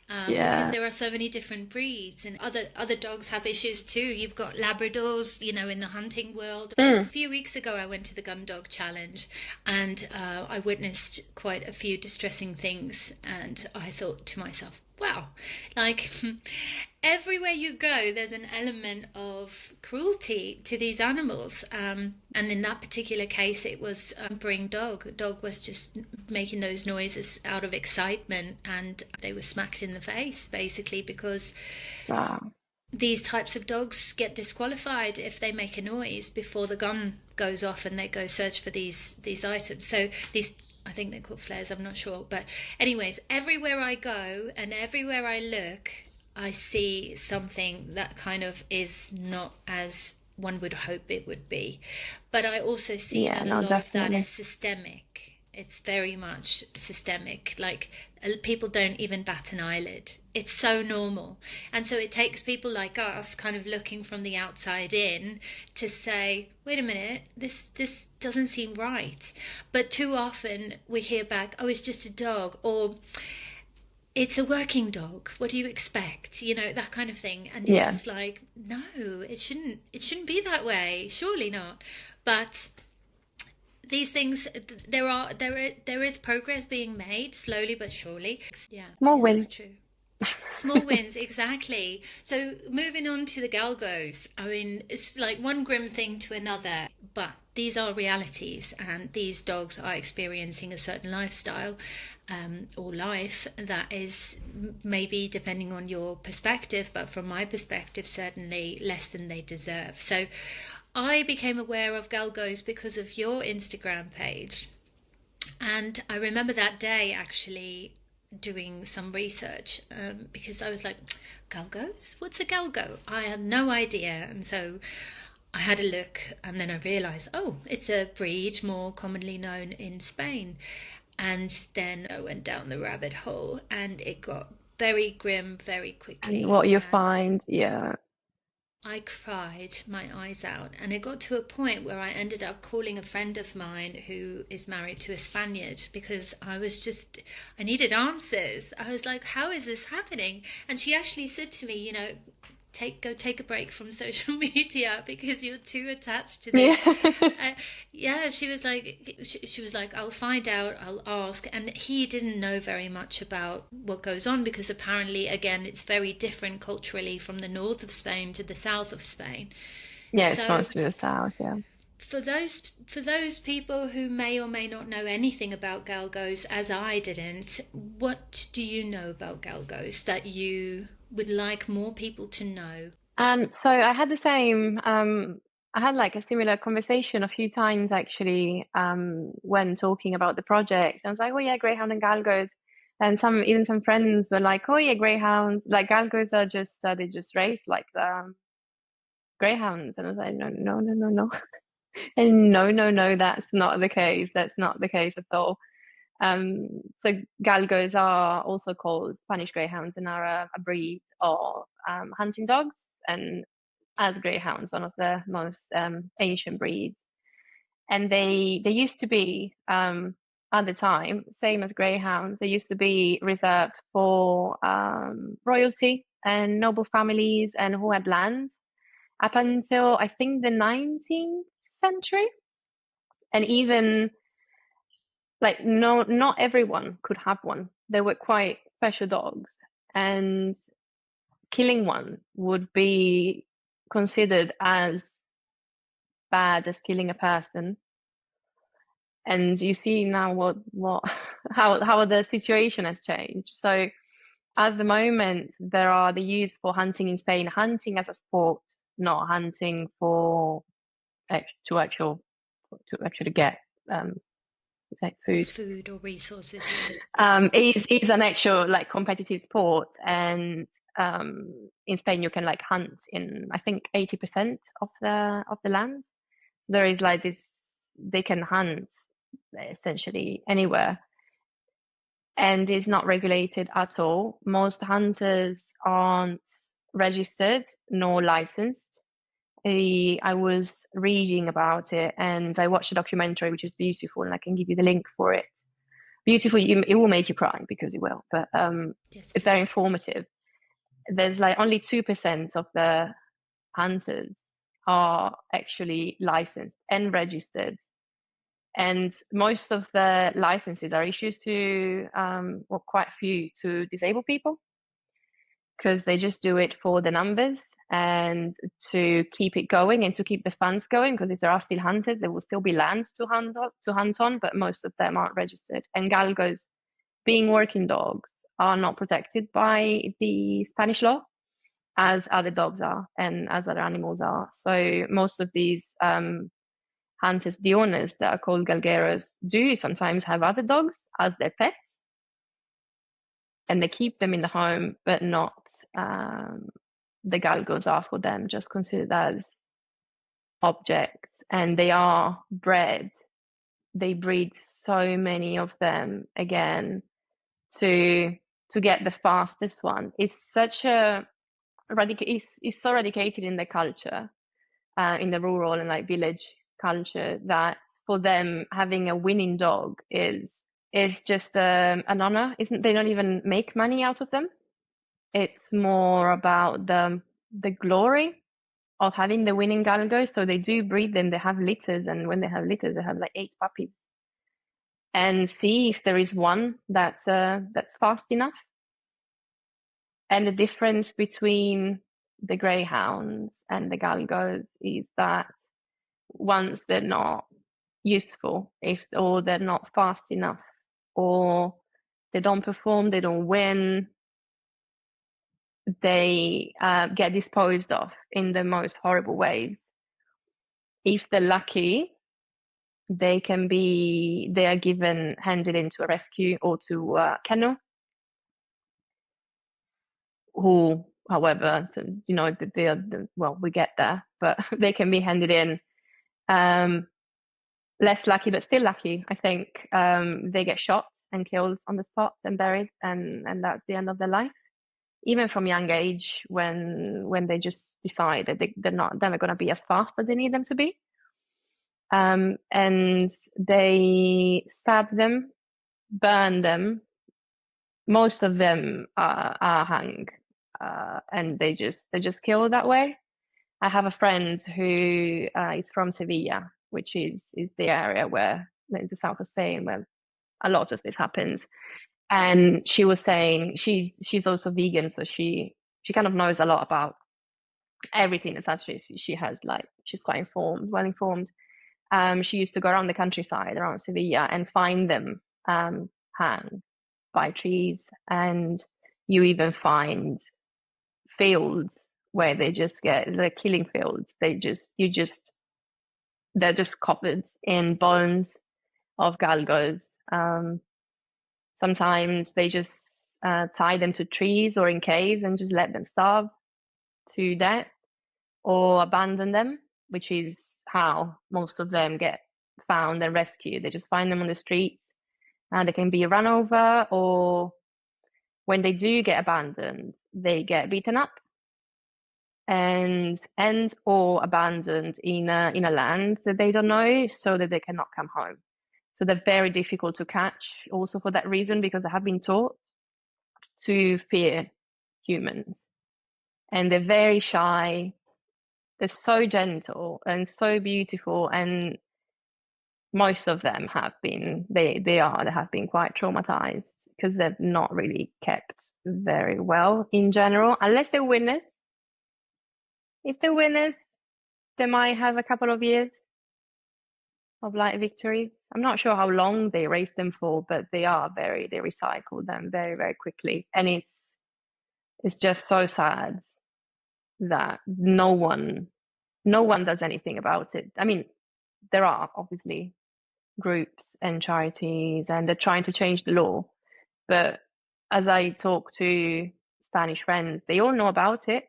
Because there are so many different breeds, and other dogs have issues too. You've got Labradors, in the hunting world. Just a few weeks ago, I went to the Gun Dog Challenge, and I witnessed quite a few distressing things. And I thought to myself, wow, like everywhere you go, there's an element of cruelty to these animals. And in that particular case, it was whimpering dog. Dog was just making those noises out of excitement, and they were smacked in the face, basically, because these types of dogs get disqualified if they make a noise before the gun goes off and they go search for these items. So these, I think they're called flares, I'm not sure. But anyways, everywhere I go and everywhere I look, I see something that kind of is not as one would hope it would be. But I also see that a lot of that is systemic. It's very much systemic. Like, people don't even bat an eyelid. It's so normal. And so it takes people like us kind of looking from the outside in to say, wait a minute, this doesn't seem right. But too often we hear back, oh, it's just a dog, or it's a working dog. What do you expect? That kind of thing. And it's just like, no, it shouldn't be that way. Surely not. But these things, there is progress being made, slowly but surely. Yeah, small wins. That's true. Small wins, exactly. So moving on to the galgos, I mean, it's like one grim thing to another, but these are realities, and these dogs are experiencing a certain lifestyle or life that is maybe, depending on your perspective, but from my perspective, certainly less than they deserve. So I became aware of galgos because of your Instagram page. And I remember that day actually doing some research because I was like, galgos? What's a galgo? I had no idea. And so I had a look, and then I realised, oh, it's a breed more commonly known in Spain. And then I went down the rabbit hole, and it got very grim very And quickly, what you and find, yeah. I cried my eyes out. And it got to a point where I ended up calling a friend of mine who is married to a Spaniard because I needed answers. I was like, how is this happening? And she actually said to me, go take a break from social media because you're too attached to this. Yeah. Yeah, she was like, I'll find out, I'll ask. And he didn't know very much about what goes on because apparently, again, it's very different culturally from the north of Spain to the south of Spain. Yeah, it's So mostly the south, yeah. for those people who may or may not know anything about galgos, as I didn't, what do you know about galgos that you would like more people to know? So I had the same, I had like a similar conversation a few times actually, when talking about the project. I was like, oh yeah, greyhound and galgos. And even some friends were like, oh yeah, greyhounds, like galgos are just, they just race like the greyhounds. And I was like, no, no, no, no, no. And no, no, no, that's not the case. That's not the case at all. Um, so galgos are also called Spanish greyhounds and are a breed of hunting dogs, and as greyhounds, one of the most ancient breeds. And they used to be, at the time, same as greyhounds, they used to be reserved for royalty and noble families and who had land up until I think the 19th century. And even like no, not everyone could have one. They were quite special dogs, and killing one would be considered as bad as killing a person. And you see now what how the situation has changed. So at the moment there are the use for hunting in Spain, hunting as a sport, not hunting for to actual to actually get um like Or food. food or resources, yeah. Is an actual like competitive sport, and in Spain you can like hunt in I think 80% of the land. There is like this, they can hunt essentially anywhere, and is not regulated at all. Most hunters aren't registered nor licensed. I was reading about it and I watched a documentary which is beautiful, and I can give you the link for it. Beautiful, it will make you cry because it will, but Yes, it's very please. informative. There's like only 2% of the hunters are actually licensed and registered, and most of the licenses are issued to well, quite a few to disabled people, because they just do it for the numbers and to keep it going and to keep the funds going, because if there are still hunters there will still be land to hunt on, but most of them aren't registered. And galgos, being working dogs, are not protected by the Spanish law as other dogs are and as other animals are. So most of these hunters, the owners that are called galgueros, do sometimes have other dogs as their pets, and they keep them in the home, but not the galgos are for them just considered as objects, and they are bred. They breed so many of them again to get the fastest one. It's such a it's so radicated in the culture, in the rural and like village culture, that for them having a winning dog is just an honor. Isn't They don't even make money out of them. It's more about the glory of having the winning galgo. So they do breed them. They have litters, and when they have litters, they have like 8 puppies, and see if there is one that's fast enough. And the difference between the greyhounds and the galgos is that once they're not useful, if or they're not fast enough, or they don't perform, they don't win, they get disposed of in the most horrible ways. If they're lucky, they are given handed into a rescue or to a kennel, who, however, so, they are well, we get there, but they can be handed in. Less lucky, but still lucky, I think. They get shot and killed on the spot and buried, and that's the end of their life. even from young age, when they just decide that they're not never going to be as fast as they need them to be. And they stab them, burn them. Most of them are hung, and they're just killed that way. I have a friend who is from Sevilla, which is the area where, in the south of Spain, where a lot of this happens. And she was saying she's also vegan, so she kind of knows a lot about everything. Essentially, she has like, she's quite informed, well informed. She used to go around the countryside around Sevilla and find them hanged by trees, and you even find fields where they just get the killing fields. They're just covered in bones of galgos. Sometimes they just tie them to trees or in caves and just let them starve to death, or abandon them, which is how most of them get found and rescued. They just find them on the streets, and they can be run over, or when they do get abandoned, they get beaten up and or abandoned in a land that they don't know, so that they cannot come home. So they're very difficult to catch, also for that reason, because they have been taught to fear humans, and they're very shy. They're so gentle and so beautiful, and most of them have been they have been quite traumatized because they've not really kept very well in general, unless they're winners. If they're winners, they might have a couple of years of like victories. I'm not sure how long they raise them for, but they recycle them very, very quickly. And it's just so sad that no one does anything about it. I mean, there are obviously groups and charities, and they're trying to change the law. But as I talk to Spanish friends, they all know about it.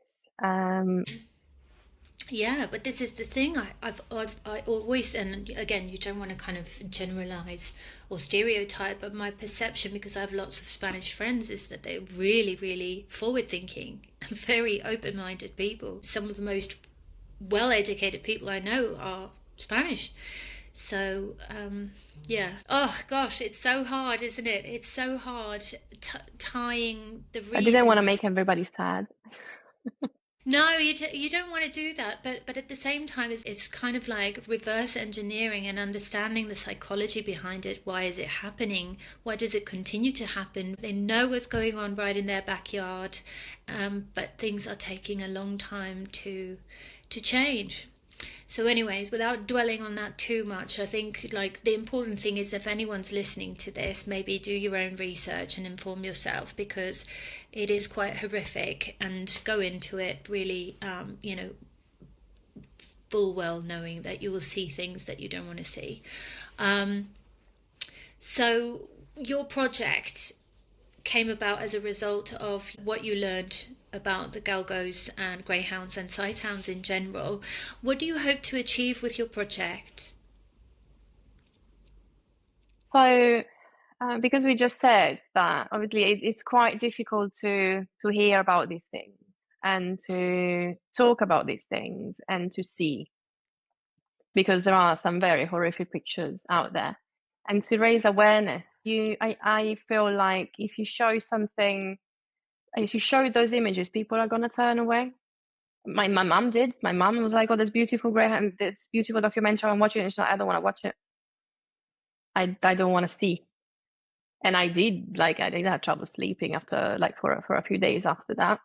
Yeah, but this is the thing. I always, and again, you don't want to kind of generalize or stereotype, but my perception, because I have lots of Spanish friends, is that they're really, really forward thinking and very open minded people. Some of the most well educated people I know are Spanish. So, yeah. Oh, gosh, it's so hard, isn't it? It's so hard tying the I didn't want to reasons. make everybody sad. No, you don't want to do that, but at the same time, it's kind of like reverse engineering and understanding the psychology behind it. Why is it happening? Why does it continue to happen? They know what's going on right in their backyard, but things are taking a long time to change. So, anyways, without dwelling on that too much, I think like the important thing is, if anyone's listening to this, maybe do your own research and inform yourself, because it is quite horrific, and go into it really, full well knowing that you will see things that you don't want to see. So, your project came about as a result of what you learned about the galgos and greyhounds and sighthounds in general. What do you hope to achieve with your project? So, because we just said that obviously it's quite difficult to hear about these things and to talk about these things and to see, because there are some very horrific pictures out there, and to raise awareness. I feel like if you show something, if you show those images, people are gonna turn away. My mum did. My mum was like, "Oh, this beautiful greyhound, this beautiful documentary. I'm watching it." And she's like, "I don't want to watch it. I don't want to see." And I did. Like, I did have trouble sleeping after, like, for a few days after that.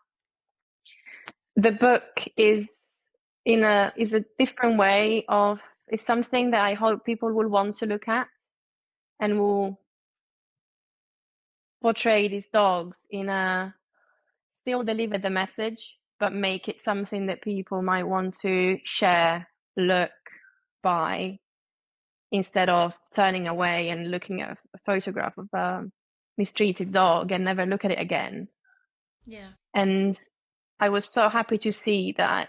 The book is is a different way of. It's something that I hope people will want to look at, and will portray these dogs in a, still deliver the message, but make it something that people might want to share, look, buy, instead of turning away and looking at a photograph of a mistreated dog and never look at it again. Yeah. And I was so happy to see that,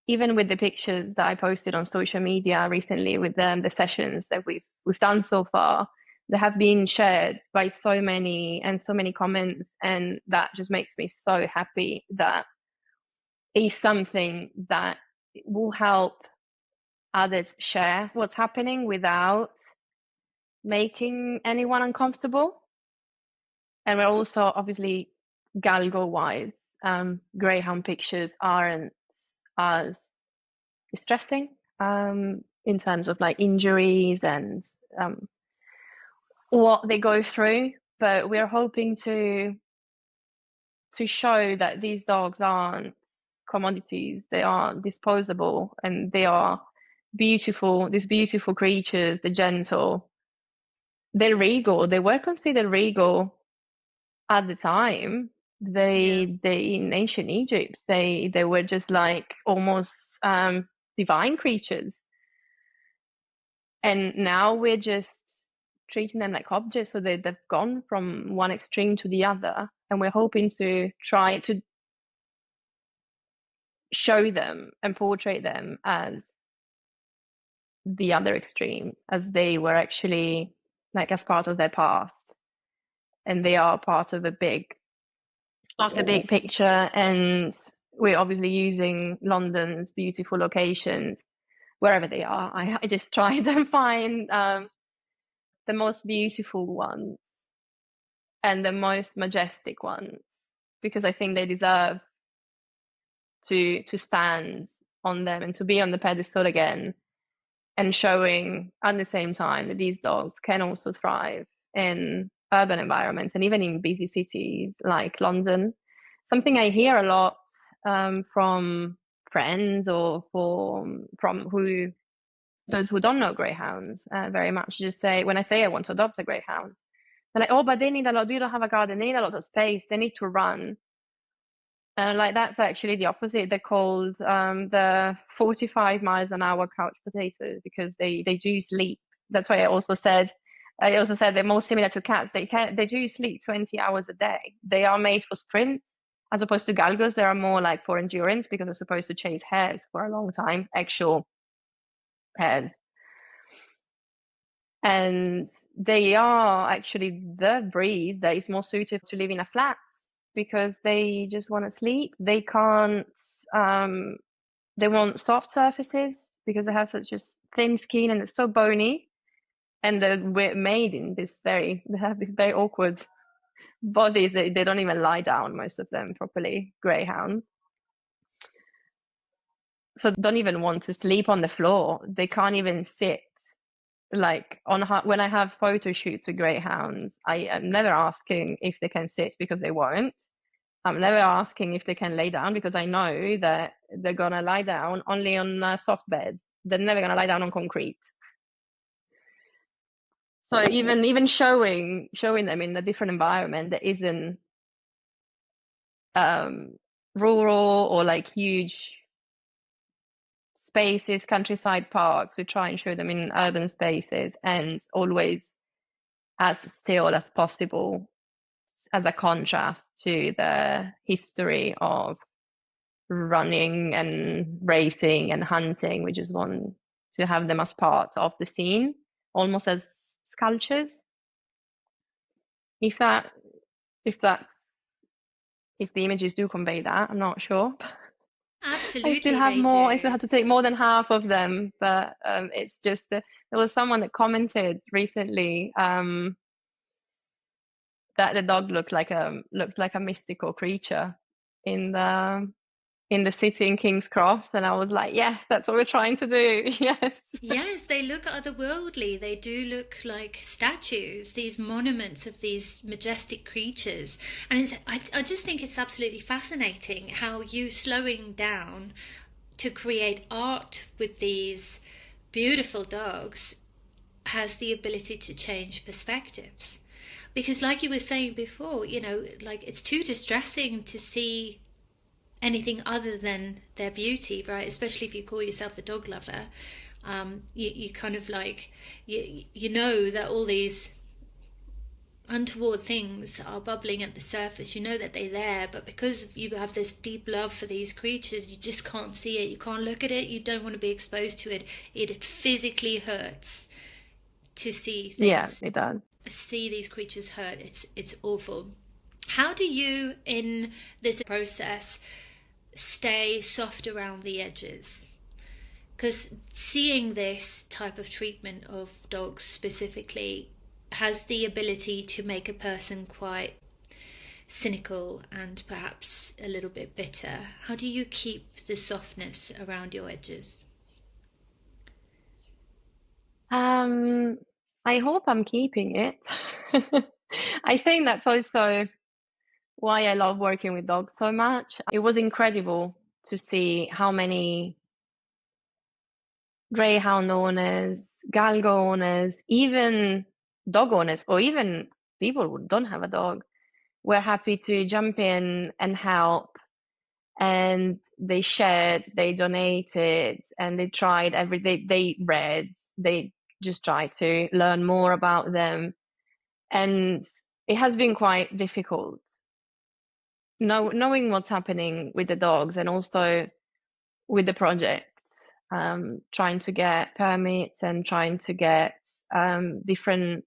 even with the pictures that I posted on social media recently, with the sessions that we've done so far, they have been shared by so many comments, and that just makes me so happy that it's something that will help others share what's happening without making anyone uncomfortable. And we're also obviously galgo wise, greyhound pictures aren't as distressing in terms of like injuries and what they go through. But we're hoping to show that these dogs aren't commodities, they are disposable, and they are beautiful, these beautiful creatures, they're gentle, they're regal. They were considered regal at the time. Yeah. They in ancient Egypt, they were just like almost divine creatures. And now we're just treating them like objects, so they've gone from one extreme to the other, and we're hoping to try to show them and portray them as the other extreme, as they were actually like as part of their past, and they are part of the big picture. And we're obviously using London's beautiful locations wherever they are. I just try to find the most beautiful ones and the most majestic ones, because I think they deserve to stand on them and to be on the pedestal again, and showing at the same time that these dogs can also thrive in urban environments and even in busy cities like London. Something I hear a lot from friends or from those who don't know greyhounds very much, just say, when I say I want to adopt a greyhound, they're like, oh, but they need a lot, you don't have a garden, they need a lot of space, they need to run. Like that's actually the opposite. They're called the 45 miles an hour couch potatoes, because they do sleep. That's why I also said they're more similar to cats. They do sleep 20 hours a day. They are made for sprints, as opposed to galgos. They are more like for endurance, because they're supposed to chase hares for a long time, actual hares. And they are actually the breed that is more suited to live in a flat, because they just want to sleep. They can't, they want soft surfaces because they have such a thin skin and it's so bony. And they're made in they have this very awkward bodies. They don't even lie down, most of them, properly, greyhounds. So they don't even want to sleep on the floor. They can't even sit. Like when I have photo shoots with greyhounds, I am never asking if they can sit, because they won't. I'm never asking if they can lay down, because I know that they're gonna lie down only on soft beds. They're never gonna lie down on concrete. So even showing them in a different environment that isn't rural or like huge spaces, countryside parks, we try and show them in urban spaces, and always as still as possible, as a contrast to the history of running and racing and hunting. We just want to have them as part of the scene, almost as sculptures. If the images do convey that, I'm not sure. Absolutely, they do. I still have to take more than half of them, but it's just there was someone that commented recently that the dog looked like a mystical creature in the city in King's Cross, and I was like, yes, that's what we're trying to do. Yes. Yes, they look otherworldly. They do look like statues, these monuments of these majestic creatures. And I just think it's absolutely fascinating how you slowing down to create art with these beautiful dogs has the ability to change perspectives. Because, like you were saying before, like it's too distressing to see anything other than their beauty, right? Especially if you call yourself a dog lover. You kind of like, you know that all these untoward things are bubbling at the surface. You know that they're there, but because you have this deep love for these creatures, you just can't see it. You can't look at it. You don't want to be exposed to it. It physically hurts to see things. Yeah, it does. see these creatures hurt, it's awful. How do you, in this process, stay soft around the edges? Because seeing this type of treatment of dogs specifically has the ability to make a person quite cynical and perhaps a little bit bitter. How do you keep the softness around your edges? I hope I'm keeping it. I think that's also why I love working with dogs so much. It was incredible to see how many greyhound owners, galgo owners, even dog owners, or even people who don't have a dog, were happy to jump in and help. And they shared, they donated, and they tried they read, they just tried to learn more about them. And it has been quite difficult knowing what's happening with the dogs and also with the project, trying to get permits and trying to get different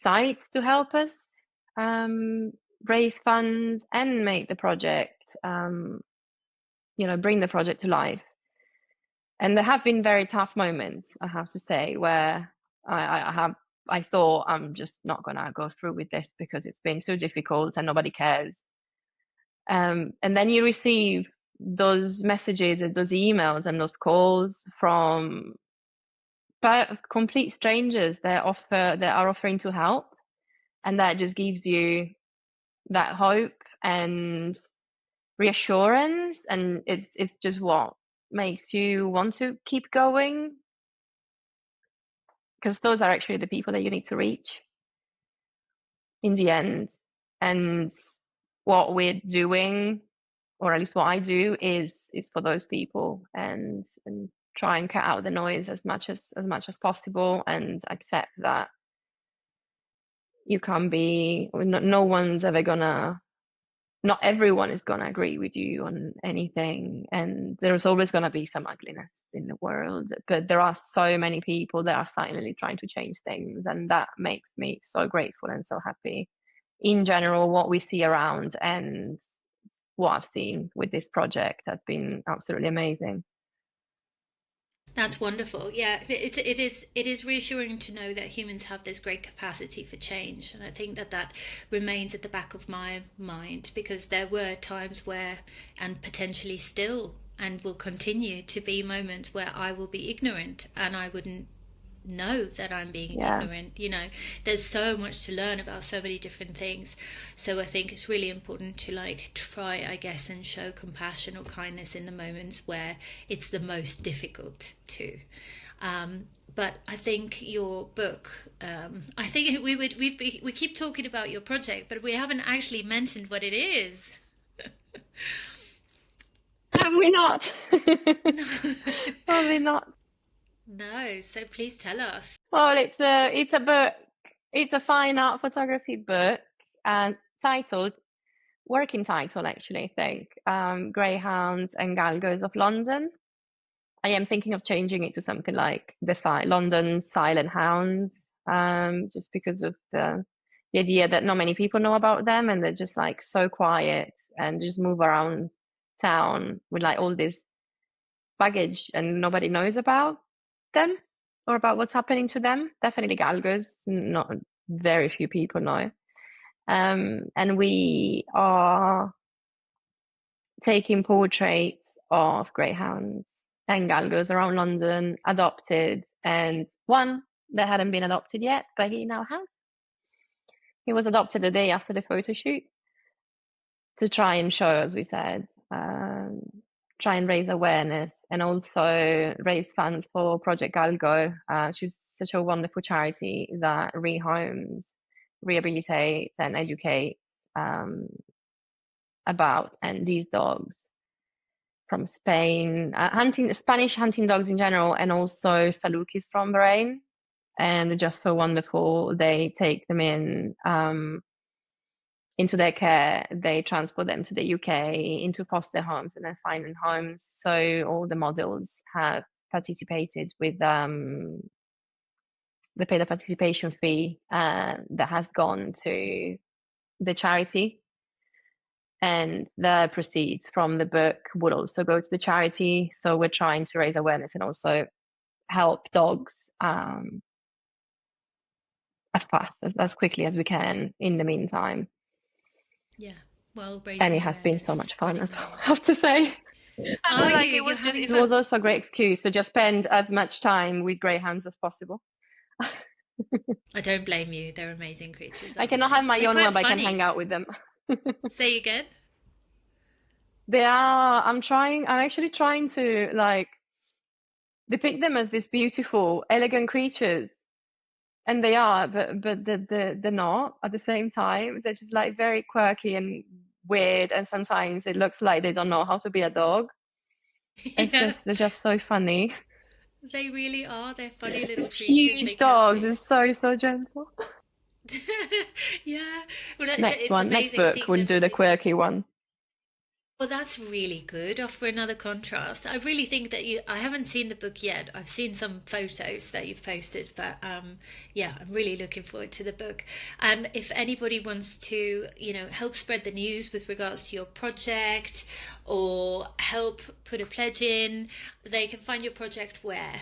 sites to help us raise funds and make the project, bring the project to life. And there have been very tough moments, I have to say, where I thought I'm just not gonna go through with this because it's been so difficult and nobody cares. And then you receive those messages and those emails and those calls from complete strangers that are offering to help, and that just gives you that hope and reassurance, and it's just what makes you want to keep going, because those are actually the people that you need to reach in the end. And what we're doing, or at least what I do, is for those people, and try and cut out the noise as much as possible, and accept that you can't be, no one's ever gonna, not everyone is gonna agree with you on anything, and there's always gonna be some ugliness in the world, but there are so many people that are silently trying to change things, and that makes me so grateful and so happy. In general, what we see around and what I've seen with this project has been absolutely amazing. That's wonderful. Yeah, it is reassuring to know that humans have this great capacity for change, and I think that remains at the back of my mind, because there were times where, and potentially still, and will continue to be moments where I will be ignorant and I wouldn't know that I'm being Yeah, ignorant. There's so much to learn about so many different things. So I think it's really important to try, I guess, and show compassion or kindness in the moments where it's the most difficult to. But I think your book, I think we keep talking about your project, but we haven't actually mentioned what it is. have we not? Probably not. No, so please tell us. Well, it's a book. It's a fine art photography book, and titled, working title actually, I think, Greyhounds and Galgos of London. I am thinking of changing it to something like London Silent Hounds, just because of the idea that not many people know about them, and they're just like so quiet and just move around town with like all this baggage, and nobody knows about them or about what's happening to them. Definitely galgos, not very few people know. And we are taking portraits of greyhounds and galgos around London, adopted, and one that hadn't been adopted yet, but he now has. He was adopted the day after the photo shoot, to try and show, as we said, try and raise awareness, and also raise funds for Project Galgo, which is such a wonderful charity that rehomes, rehabilitates, and educates about and these dogs from Spain, Spanish hunting dogs in general, and also Salukis from Bahrain, and they're just so wonderful. They take them in into their care. They transport them to the UK, into foster homes, and then finding homes. So all the models have participated with they paid a participation fee that has gone to the charity, and the proceeds from the book would also go to the charity. So we're trying to raise awareness and also help dogs as fast as quickly as we can in the meantime. Yeah. Well, And raising it has been so awareness, much fun, spreading as the well, I news. have to say. Are Like you? You're having it was fun? also a great excuse to just spend as much time with greyhounds as possible. I don't blame you. They're amazing creatures, I aren't cannot have they? my They're own quite one, but I can hang funny. out with them. Say again. They are, I'm actually trying to like depict them as these beautiful, elegant creatures. And they are, but they're not at the same time. They're just like very quirky and weird, and sometimes it looks like they don't know how to be a dog. It's Yeah, just they're just so funny. they really are. They're funny little These creatures. They huge can dogs be. are so gentle. Yeah. Well, Next amazing book, seeing we'll them do the sing. quirky one. Well, that's really good. Offer another contrast. I really think that I haven't seen the book yet. I've seen some photos that you've posted, but yeah, I'm really looking forward to the book. If anybody wants to, help spread the news with regards to your project or help put a pledge in, they can find your project where?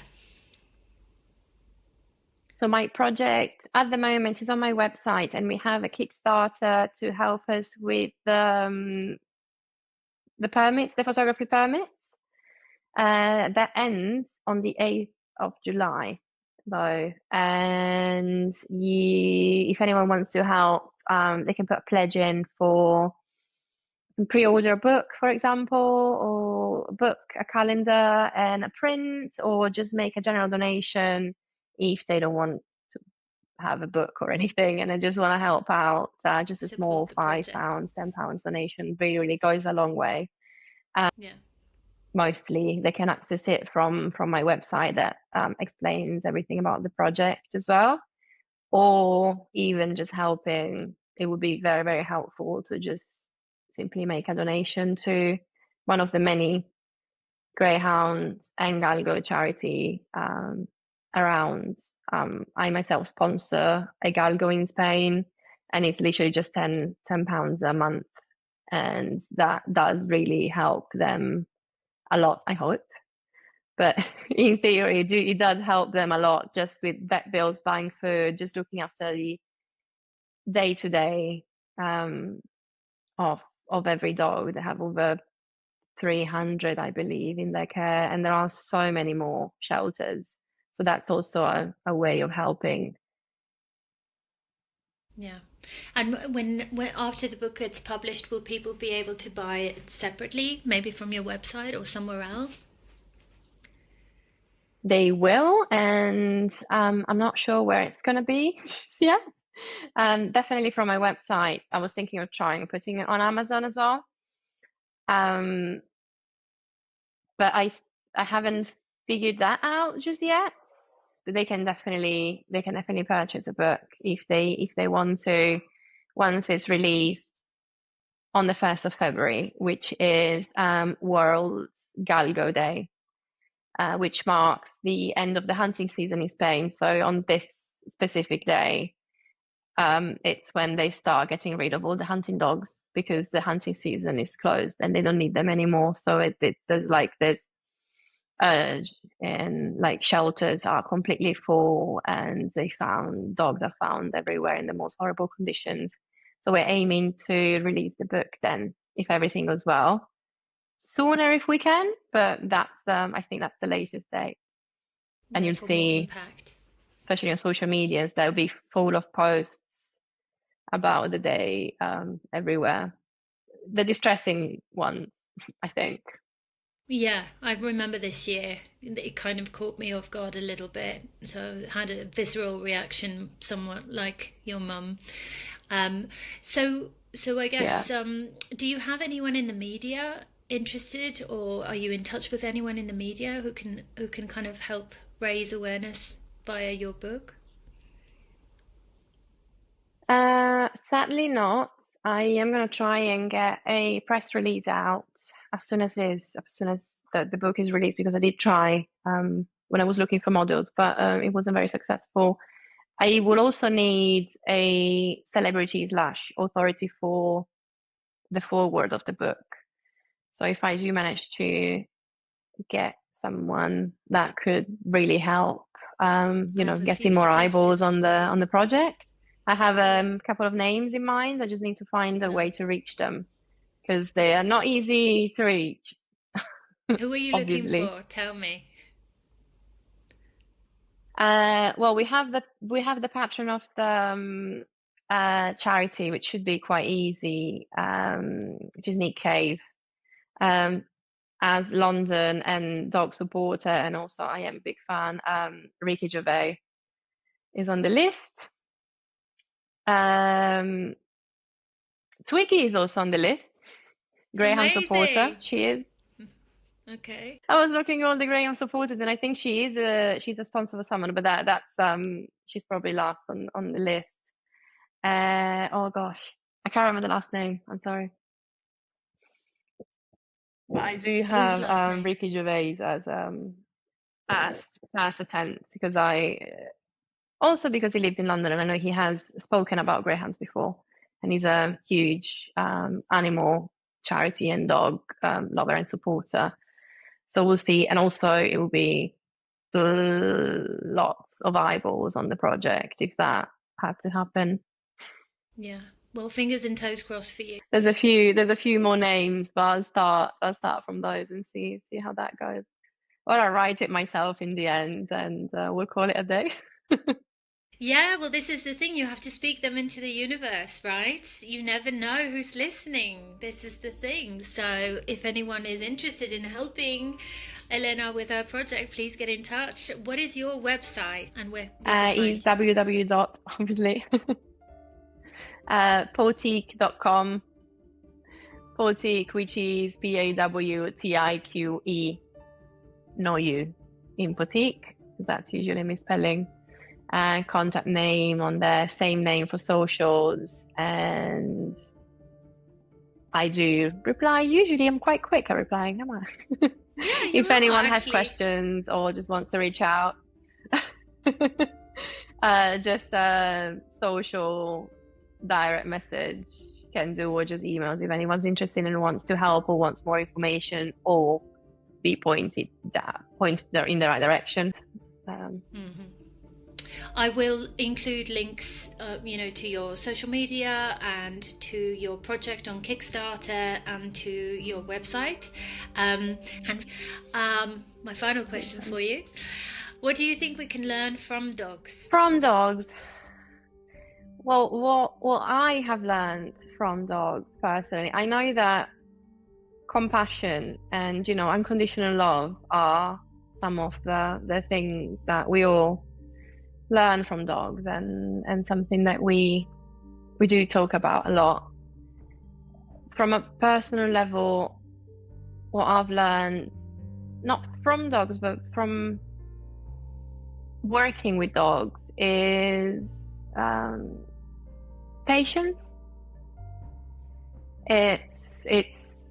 So my project at the moment is on my website, and we have a Kickstarter to help us with the permits, the photography permits. That ends on the 8th of July, though. And if anyone wants to help, they can put a pledge in for pre-order a book, for example, or a book, a calendar, and a print, or just make a general donation if they don't want to have a book or anything and they just want to help out. Just a Support small the project. £5, £10 donation really goes a long way. Yeah. Mostly they can access it from my website that explains everything about the project as well, or even just helping. It would be very, very helpful to just simply make a donation to one of the many greyhound and galgo charity around. I myself sponsor a galgo in Spain, and it's literally just £10 a month, and that does really help them a lot, I hope. But in theory, it does help them a lot just with vet bills, buying food, just looking after the day to day of every dog. They have over 300, I believe, in their care, and there are so many more shelters. So that's also a way of helping. Yeah. And when after the book gets published, will people be able to buy it separately, maybe from your website or somewhere else? They will, and I'm not sure where it's going to be yet. Definitely from my website. I was thinking of putting it on Amazon as well. Um, but I haven't figured that out just yet. But they can definitely purchase a book if they want to once it's released on the 1st of February, which is World Galgo Day, which marks the end of the hunting season in Spain. So on this specific day, it's when they start getting rid of all the hunting dogs because the hunting season is closed and they don't need them anymore. So there's like this urge, and like shelters are completely full, and dogs are found everywhere in the most horrible conditions. So we're aiming to release the book then, if everything goes well, sooner if we can. But that's I think that's the latest date, and Yeah, you'll for more see, impact. especially on social medias, they'll be full of posts about the day everywhere. The distressing ones, I think. Yeah, I remember this year. It kind of caught me off guard a little bit. So I had a visceral reaction, somewhat like your mum. Um, so I Yeah. guess, do you have anyone in the media interested, or are you in touch with anyone in the media who can kind of help raise awareness via your book? Sadly not. I am going to try and get a press release out as soon as the book is released, because I did try when I was looking for models, but it wasn't very successful. I will also need a celebrity slash authority for the foreword of the book. So if I do manage to get someone that could really help, I have a few getting more eyeballs suggestions on for you. the project. I have Yeah. a couple of names in mind. I just need to find a way to Nice. reach them because they are Okay. not easy to reach, Who are you looking obviously. for? Tell me. Well, we have the patron of the charity, which should be quite easy, which is Nick Cave. Um, as London and dog supporter, and also I am a big fan. Ricky Gervais is on the list. Twiggy is also on the list. Greyhound supporter, Amazing. she is. Okay. I was looking at all the Greyhound supporters, and I think she's a sponsor for someone, but that's she's probably last on the list. Oh gosh, I can't remember the last name. I'm sorry, but I do Whose have last name? Ricky Gervais as first attempt because I also because he lives in London, and I know he has spoken about greyhounds before, and he's a huge animal charity and dog lover and supporter. So we'll see, and also it will be lots of eyeballs on the project if that had to happen. Yeah. Well, fingers and toes crossed for you. There's a few more names, but I'll start from those and see how that goes. Or I'll write it myself in the end, and we'll call it a day. Yeah, well, this is the thing. You have to speak them into the universe, right? You never know who's listening. This is the thing. So, if anyone is interested in helping Elena with her project, please get in touch. What is your website and where people Is find you? www. Obviously Pawtiqe.com. Pawtiqe, which is Pawtiqe, no U in Pawtiqe, because that's usually misspelling. Contact name on there, same name for socials, and I do reply. Usually, I'm quite quick at replying, am I? Yeah, you If are anyone has actually. questions or just wants to reach out, just a social direct message can do, or just emails if anyone's interested and wants to help or wants more information or be pointed in the right direction. Mhm. I will include links, to your social media and to your project on Kickstarter and to your website. And my final question for you: what do you think we can learn from dogs? From dogs, well, what I have learned from dogs personally, I know that compassion and unconditional love are some of the things that we all learn from dogs, and something that we do talk about a lot. From a personal level, what I've learned, not from dogs, but from working with dogs, is patience. It's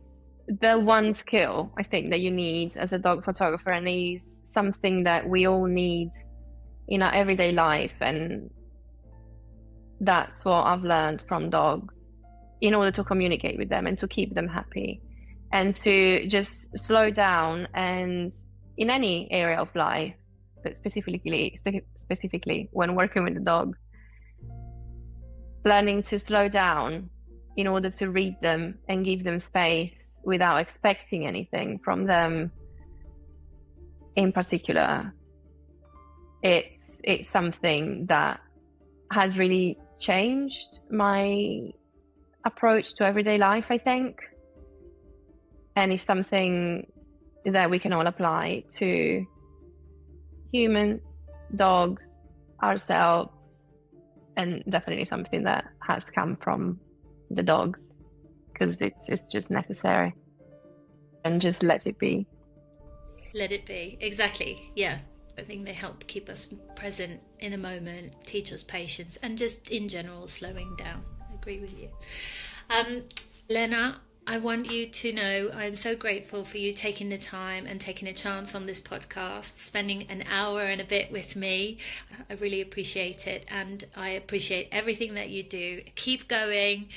the one skill I think that you need as a dog photographer, and is something that we all need in our everyday life. And that's what I've learned from dogs in order to communicate with them and to keep them happy, and to just slow down. And in any area of life, but specifically when working with the dog, learning to slow down in order to read them and give them space without expecting anything from them in particular, it's something that has really changed my approach to everyday life, I think. And it's something that we can all apply to humans, dogs, ourselves, and definitely something that has come from the dogs, because it's just necessary. And just let it be. Let it be. Exactly. Yeah. I think they help keep us present in the moment, teach us patience, and just in general slowing down. I agree with you. Lena, I want you to know I'm so grateful for you taking the time and taking a chance on this podcast, spending an hour and a bit with me. I really appreciate it, and I appreciate everything that you do. Keep going,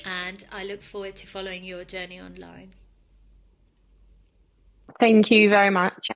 and I look forward to following your journey online. Thank you very much.